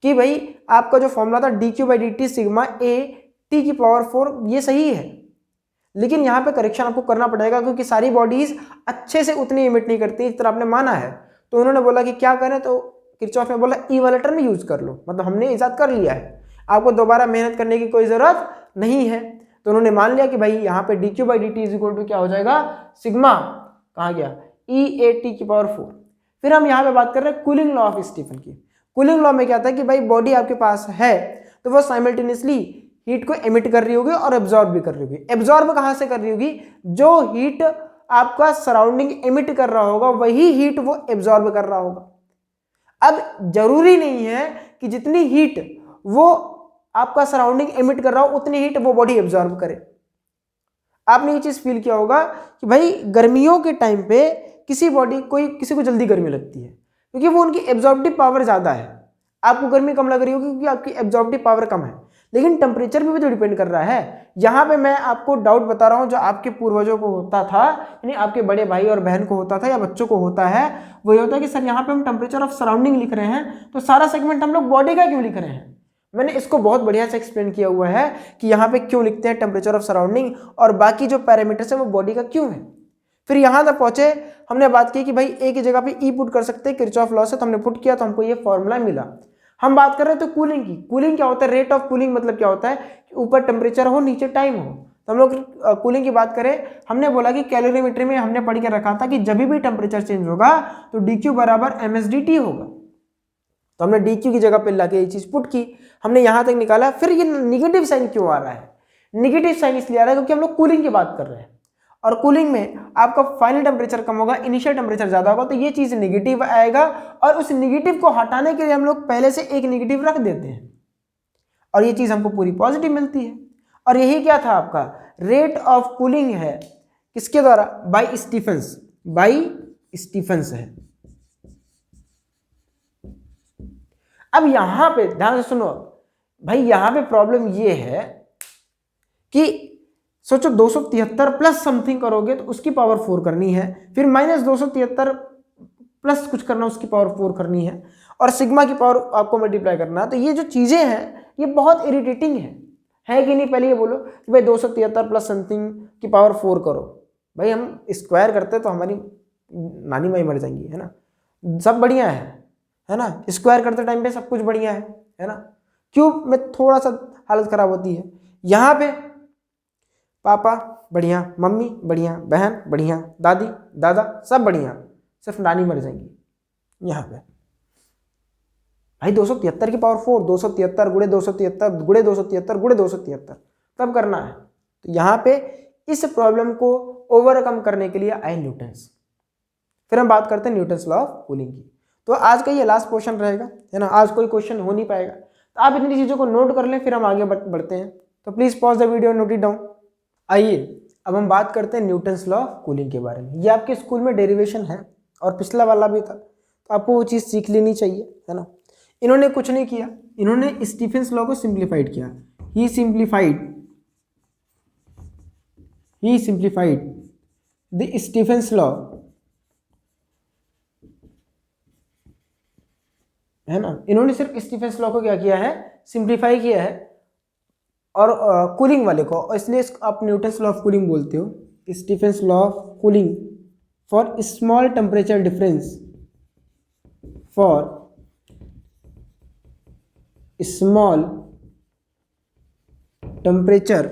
कि भाई आपका जो फॉर्मूला था dq/dt सिग्मा a t⁴ ये सही है, लेकिन यहाँ पे करेक्शन आपको करना पड़ेगा क्योंकि सारी बॉडीज अच्छे से उतनी इमिट नहीं करती इस तरह आपने माना है। तो उन्होंने बोला कि क्या करें, तो किरचॉफ ने बोला ई वाला टर्म यूज कर लो, मतलब हमने ईजाद कर लिया है, आपको दोबारा मेहनत करने की कोई जरूरत नहीं है। तो उन्होंने मान लिया कि भाई यहाँ पे dq/dt इज इक्वल टू क्या हो जाएगा, सिग्मा कहाँ गया E⁴। फिर हम यहाँ पे बात कर रहे हैं कूलिंग लॉ ऑफ स्टीफन की। कूलिंग लॉ में क्या था कि भाई बॉडी आपके पास है तो वो साइमल्टेनियसली हीट को एमिट कर रही होगी और एब्जॉर्ब भी कर रही होगी। एब्जॉर्ब कहाँ से कर रही होगी, जो हीट आपका सराउंडिंग एमिट कर रहा होगा वही हीट वो एब्जॉर्ब कर रहा होगा। अब जरूरी नहीं है कि जितनी हीट वो आपका सराउंडिंग एमिट कर रहा हो उतनी हीट वो बॉडी एब्जॉर्ब करे। आपने ये चीज फील किया होगा कि भाई गर्मियों के टाइम पे किसी को जल्दी गर्मी लगती है क्योंकि वो उनकी एब्जॉर्बिव पावर ज्यादा है। आपको गर्मी कम लग रही होगी क्योंकि आपकी एब्जॉर्बिव पावर कम है, लेकिन टेम्परेचर पे भी तो डिपेंड कर रहा है। यहाँ पे मैं आपको डाउट बता रहा हूँ जो आपके पूर्वजों को होता था, यानी आपके बड़े भाई और बहन को होता था या बच्चों को होता है, वो ये होता है कि सर यहाँ पे हम टेम्परेचर ऑफ सराउंडिंग लिख रहे हैं तो सारा सेगमेंट हम लोग बॉडी का क्यों लिख रहे हैं। मैंने इसको बहुत बढ़िया से एक्सप्लेन किया हुआ है कि यहाँ पे क्यों लिखते हैं टेम्परेचर ऑफ सराउंडिंग और बाकी जो पैरामीटर्स है वो बॉडी का क्यों है। फिर यहाँ तक पहुंचे, हमने बात की कि भाई ए की जगह पे ई पुट कर सकते हैं किरचॉफ लॉ से, तो हमने पुट किया तो हमको ये फॉर्मूला मिला। हम बात कर रहे थे कूलिंग की। कूलिंग क्या होता है, रेट ऑफ कूलिंग मतलब क्या होता है कि ऊपर टेम्परेचर हो नीचे टाइम हो। तो हम लोग कूलिंग की बात करें, हमने बोला कि कैलोरीमेट्री में हमने पढ़ के रखा था कि जब भी टेम्परेचर चेंज होगा तो dq बराबर msdt होगा। तो हमने dq की जगह पे लाके ये चीज पुट की, हमने यहां तक निकाला। फिर ये निगेटिव साइन क्यों आ रहा है, निगेटिव साइन इसलिए आ रहा है क्योंकि हम लोग कूलिंग की बात कर रहे हैं और कूलिंग में आपका फाइनल टेम्परेचर कम होगा, इनिशियल टेम्परेचर ज्यादा होगा, तो ये चीज निगेटिव आएगा और उस निगेटिव को हटाने के लिए हम लोग पहले से एक निगेटिव रख देते हैं और ये चीज हमको पूरी पॉजिटिव मिलती है। और यही क्या था आपका रेट ऑफ कूलिंग है, किसके द्वारा, बाय स्टीफेंस है। अब यहां पे ध्यान से सुनो भाई, यहां पे प्रॉब्लम ये है कि सोचो 273 प्लस समथिंग करोगे तो उसकी पावर 4 करनी है, फिर -273 प्लस कुछ करना उसकी पावर 4 करनी है और सिग्मा की पावर आपको मल्टीप्लाई करना है। तो ये जो चीजें हैं ये बहुत इरिटेटिंग है कि नहीं। पहले ये बोलो कि भाई 273 प्लस समथिंग की पावर 4 करो, भाई हम स्क्वायर करते तो हमारी नानी माई मर जाएंगी, है ना। सब बढ़िया है ना, स्क्वायर करते टाइम पे सब कुछ बढ़िया है ना। क्यूब में थोड़ा सा हालत खराब होती है। यहाँ पे पापा बढ़िया, मम्मी बढ़िया, बहन बढ़िया, दादी दादा सब बढ़िया, सिर्फ नानी मर जाएंगी। यहाँ पे भाई 273 की पावर 4, 273 गुणे 273 गुणे 273 गुणे 273 तब करना है। तो यहाँ पे इस प्रॉब्लम को ओवरकम करने के लिए आए न्यूटन्स। फिर हम बात करते हैं न्यूटन्स लॉ ऑफ कूलिंग की। तो आज का ये लास्ट क्वेश्चन रहेगा, है ना। आज कोई क्वेश्चन हो नहीं पाएगा, तो आप इतनी चीज़ों को नोट कर लें, फिर हम आगे बढ़ते हैं। तो please pause the video, note it down. आइए अब हम बात करते हैं न्यूटन्स लॉ ऑफ कूलिंग के बारे में। ये आपके स्कूल में डेरिवेशन है और पिछला वाला भी था, तो आपको वो चीज़ सीख लेनी चाहिए, है ना। इन्होंने कुछ नहीं किया, इन्होंने स्टीफेंस लॉ को सिंप्लीफाइड किया। ही सिंप्लीफाइड द स्टीफेंस लॉ, है ना। इन्होंने सिर्फ स्टीफेंस लॉ को क्या किया है, सिंप्लीफाई किया है और कूलिंग वाले को, इसलिए आप न्यूटन्स लॉ ऑफ कूलिंग बोलते हो। Stephen's law of cooling for small temperature difference, for small temperature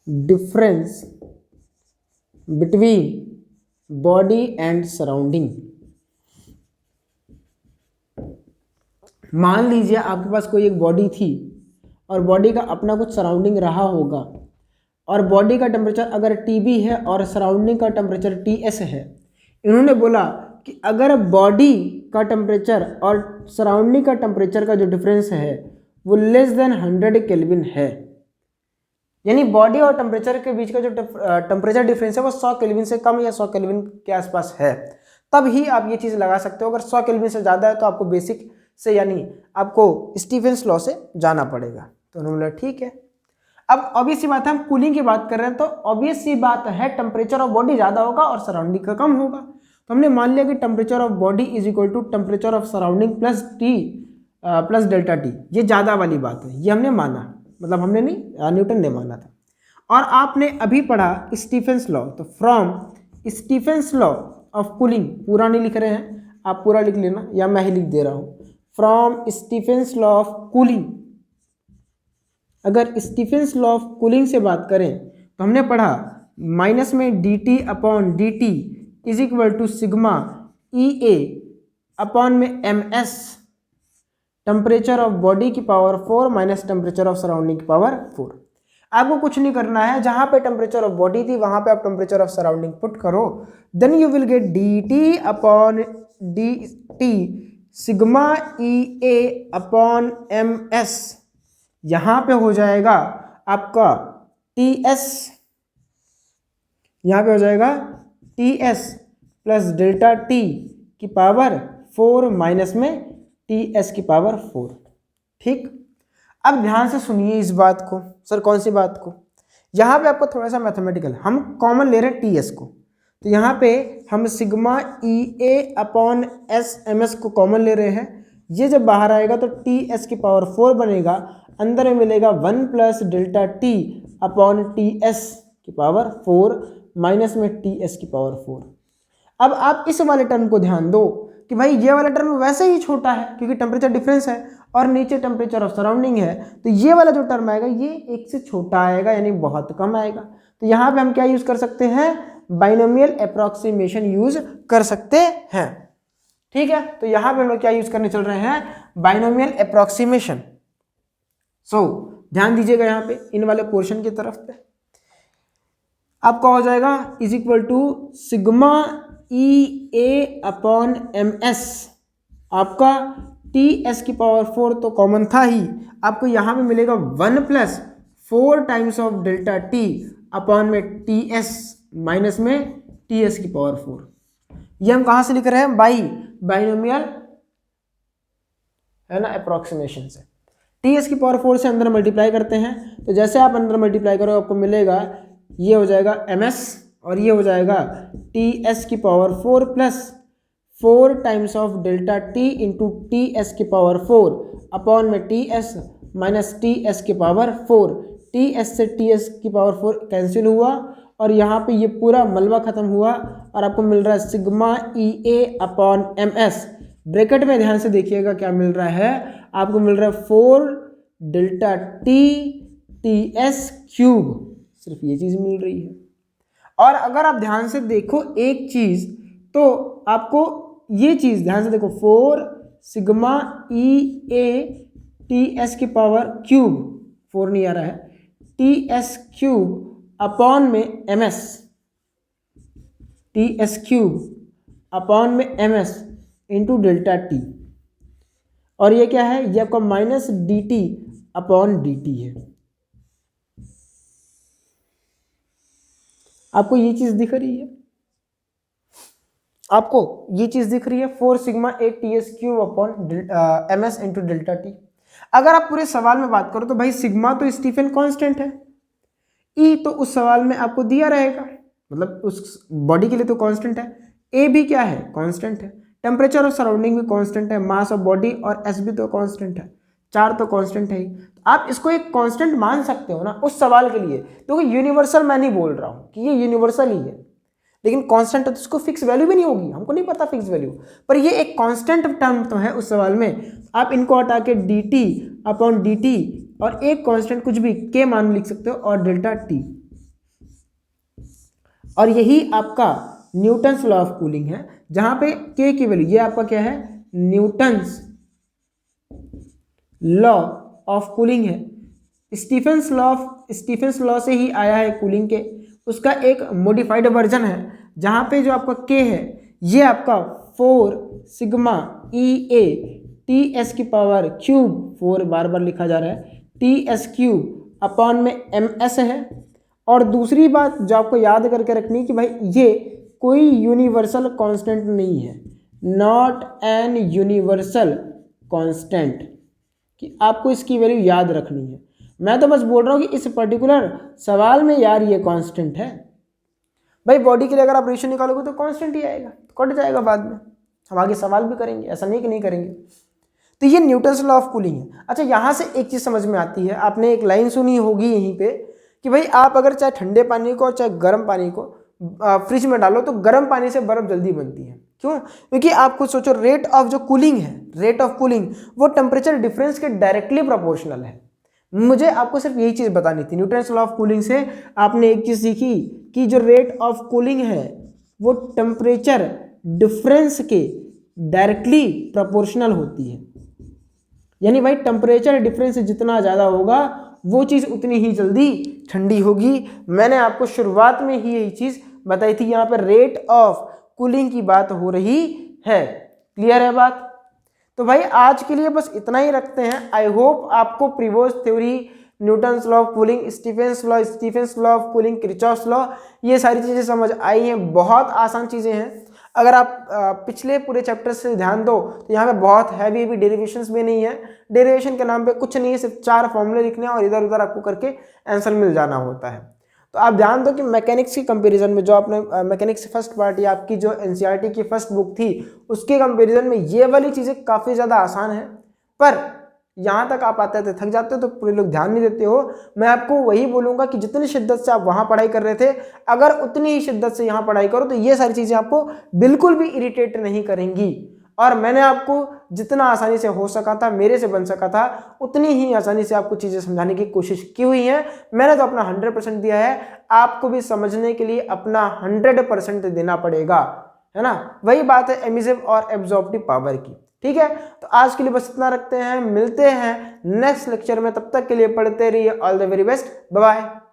difference between body and surrounding. मान लीजिए आपके पास कोई एक बॉडी थी और बॉडी का अपना कुछ सराउंडिंग रहा होगा और बॉडी का टेम्परेचर अगर TB है और सराउंडिंग का टेम्परेचर TS है। इन्होंने बोला कि अगर बॉडी का टेम्परेचर और सराउंडिंग का टेम्परेचर का जो डिफरेंस है वो लेस देन 100 केल्विन है, यानी बॉडी और टेम्परेचर के बीच का जो टेम्परेचर डिफरेंस है वो 100 केल्विन से कम या 100 केल्विन के आसपास है, तब ही आप ये चीज़ लगा सकते हो। अगर 100 केल्विन से ज़्यादा है तो आपको बेसिक से, यानी आपको स्टीफेंस लॉ से जाना पड़ेगा। तो उन्होंने बोला ठीक है। अब ऑब्वियस सी बात है, हम कूलिंग की बात कर रहे हैं तो ऑब्वियस सी बात है टेम्परेचर ऑफ बॉडी ज़्यादा होगा और सराउंडिंग का कम होगा। तो हमने मान लिया कि temperature of body is equal to temperature of surrounding plus T plus delta T, ये ज़्यादा वाली बात है, ये हमने माना, मतलब हमने नहीं, न्यूटन ने माना था। और आपने अभी पढ़ा स्टीफेंस लॉ, तो from Stefan's law of cooling, पूरा नहीं लिख रहे हैं, आप पूरा लिख लेना या मैं ही लिख दे रहा हूँ, from Stefan's law of cooling. अगर स्टीफेंस लॉ ऑफ कूलिंग से बात करें तो हमने पढ़ा माइनस में D T upon D T is equal to sigma E A upon में M S, temperature of body की power 4 minus temperature of surrounding की पावर 4। आपको कुछ नहीं करना है, जहां पे टेम्परेचर ऑफ बॉडी थी वहां पे आप टेम्परेचर ऑफ सराउंडिंग पुट करो, then you will get D T upon D T sigma E A upon M S. यहां पे हो जाएगा आपका टी एस, यहां पे हो जाएगा T S plus delta T की पावर 4 माइनस में टी एस की पावर 4। ठीक, अब ध्यान से सुनिए इस बात को। सर कौन सी बात को? यहाँ पे आपको थोड़ा सा मैथमेटिकल, हम कॉमन ले रहे हैं टी एस को, तो यहाँ पे हम sigma E A upon S M S को कॉमन ले रहे हैं। ये जब बाहर आएगा तो टी एस की पावर 4 बनेगा, अंदर में मिलेगा 1 plus delta T upon T S की पावर 4 माइनस में टी एस की पावर 4। अब आप इस वाले टर्म को ध्यान दो कि भाई ये वाला टर्म वैसे ही छोटा है क्योंकि टेम्परेचर डिफरेंस है और नीचे टेम्परेचर ऑफ सराउंडिंग है, तो ये वाला जो टर्म आएगा ये एक से छोटा आएगा, यानी बहुत कम आएगा। तो यहाँ पे हम क्या यूज कर सकते हैं? बाइनोमियल अप्रॉक्सीमेशन यूज कर सकते हैं। ठीक है, तो यहाँ पे हम लोग क्या यूज करने चल रहे हैं? Binomial approximation. सो ध्यान दीजिएगा यहाँ पे इन वाले पोर्शन की तरफ पे आपका हो जाएगा is equal to sigma E A upon M S, आपका टी एस की पावर 4 तो कॉमन था ही, आपको यहाँ पे मिलेगा 1 plus 4 times of delta T upon में टी एस माइनस में टी एस की पावर 4। ये हम कहाँ से लिख रहे हैं? बाइनोमियल है ना अप्रोक्सीमेशन से। टी एस की पावर 4 से अंदर मल्टीप्लाई करते हैं, तो जैसे आप अंदर मल्टीप्लाई करो आपको मिलेगा, ये हो जाएगा एम एस और ये हो जाएगा टी एस की power 4 plus 4 times of delta T into T S की पावर 4 अपॉन में T S minus T S की पावर 4। टी एस से टी एस की पावर 4 कैंसिल हुआ और यहाँ पे ये पूरा मलबा खत्म हुआ और आपको मिल रहा है sigma E A upon M S. Bracket में ध्यान से देखिएगा क्या मिल रहा है, आपको मिल रहा है 4 delta T T S cube, सिर्फ ये चीज़ मिल रही है। और अगर आप ध्यान से देखो एक चीज़, तो आपको ये चीज़ ध्यान से देखो, 4 sigma E A T S की पावर क्यूब, 4 नहीं आ रहा है, टी एस क्यूब अपॉन में M S, T S cube upon में M S into delta T, और ये क्या है? ये आपका minus D T upon D T है। आपको ये चीज दिख रही है? आपको ये चीज दिख रही है? 4 sigma A T S cube upon M S into delta T. अगर आप पूरे सवाल में बात करो तो भाई सिग्मा तो स्टीफन कांस्टेंट है, ई तो उस सवाल में आपको दिया रहेगा, मतलब उस बॉडी के लिए तो कांस्टेंट है, ए भी क्या है? कांस्टेंट है, टेम्परेचर ऑफ सराउंडिंग भी कांस्टेंट है, मास ऑफ बॉडी और एस भी तो कांस्टेंट है, 4 तो कांस्टेंट है ही। तो आप इसको एक कांस्टेंट मान सकते हो ना उस सवाल के लिए, क्योंकि यूनिवर्सल मैं नहीं बोल रहा हूँ कि ये यूनिवर्सल ही है, लेकिन कांस्टेंट है तो उसको फिक्स वैल्यू भी नहीं होगी, हमको नहीं पता फिक्स वैल्यू, पर ये एक कांस्टेंट टर्म तो है उस सवाल में। आप इनको हटा के D T upon D T और एक कांस्टेंट कुछ भी के मान लिख सकते हो और डेल्टा टी, और यही आपका न्यूटन्स लॉ ऑफ कूलिंग है, जहां पे के की वैल्यू, ये आपका क्या है? न्यूटन्स लॉ ऑफ कूलिंग है। स्टीफेंस लॉ से ही आया है कूलिंग के, उसका एक मॉडिफाइड वर्जन है जहां पे जो आपका के है ये आपका 4 sigma E A T S की पावर क्यूब, 4 बार बार लिखा जा रहा है, टी एस क्यूब अपॉन में एम एस है। और दूसरी बात जो आपको याद करके रखनी है कि भाई ये कोई यूनिवर्सल कांस्टेंट नहीं है, नॉट एन यूनिवर्सल कांस्टेंट, कि आपको इसकी वैल्यू याद रखनी है। मैं तो बस बोल रहा हूँ कि इस पर्टिकुलर सवाल में यार ये कांस्टेंट है। भाई बॉडी के लिए अगर आप रेशियो निकालोगे तो कांस्टेंट ही आएगा, कट जाएगा बाद में। हम आगे सवाल भी करेंगे, ऐसा नहीं कि नहीं करेंगे। तो ये न्यूटन्स लॉ ऑफ कूलिंग है। अच्छा, यहाँ से एक चीज़ समझ में आती है, आपने एक लाइन सुनी होगी यहीं पे कि भाई आप अगर चाहे ठंडे पानी को चाहे गर्म पानी को फ्रिज में डालो तो गर्म पानी से बर्फ़ जल्दी बनती है। क्यों? क्योंकि आप खुद सोचो, रेट ऑफ जो कूलिंग है, रेट ऑफ कूलिंग वो टेम्परेचर डिफरेंस के डायरेक्टली प्रोपोर्शनल है। मुझे आपको सिर्फ यही चीज़ बतानी थी। न्यूटन्स लॉ ऑफ कूलिंग से आपने एक चीज़ सीखी कि जो रेट ऑफ कूलिंग है वो टेम्परेचर डिफरेंस के डायरेक्टली प्रोपोर्शनल होती है। यानी भाई टेम्परेचर डिफरेंस जितना ज़्यादा होगा वो चीज़ उतनी ही जल्दी ठंडी होगी। मैंने आपको शुरुआत में ही यही चीज़ बताई थी। यहाँ पर रेट ऑफ कूलिंग की बात हो रही है। क्लियर है बात? तो भाई आज के लिए बस इतना ही रखते हैं। आई होप आपको Prevost theory, Newton's law of cooling, Stefan's law of cooling, Kirchhoff's law, ये सारी चीज़ें समझ आई हैं। बहुत आसान चीज़ें हैं। अगर आप पिछले पूरे चैप्टर से ध्यान दो तो यहाँ पे बहुत हैवी डेरिवेशंस भी नहीं है। डेरिवेशन के नाम पे कुछ नहीं है, सिर्फ 4 फॉर्मूले लिखने हैं और इधर उधर आपको करके आंसर मिल जाना होता है। तो आप ध्यान दो कि मैकेनिक्स की कंपैरिजन में जो आपने मैकेनिक्स फर्स्ट पार्ट या आपकी जो एनसीईआरटी की फर्स्ट बुक थी उसके कंपैरिजन में ये वाली चीज़ें काफ़ी ज़्यादा आसान है। पर यहाँ तक आप आते थे थक जाते हो तो पूरे लोग ध्यान नहीं देते हो। मैं आपको वही बोलूँगा कि जितनी शिद्दत से आप वहाँ पढ़ाई कर रहे थे, अगर उतनी ही शिद्दत से यहाँ पढ़ाई करो तो ये सारी चीज़ें आपको बिल्कुल भी इरिटेट नहीं करेंगी। और मैंने आपको जितना आसानी से हो सका था, मेरे से बन सका था, उतनी ही आसानी से आपको चीज़ें समझाने की कोशिश की हुई है। मैंने तो अपना 100% दिया है, आपको भी समझने के लिए अपना 100% देना पड़ेगा, है ना। वही बात है एमिसिव और एब्जॉर्प्टिव पावर की। ठीक है, तो आज के लिए बस इतना रखते हैं। मिलते हैं नेक्स्ट लेक्चर में, तब तक के लिए पढ़ते रहिए। All the very best, bye bye.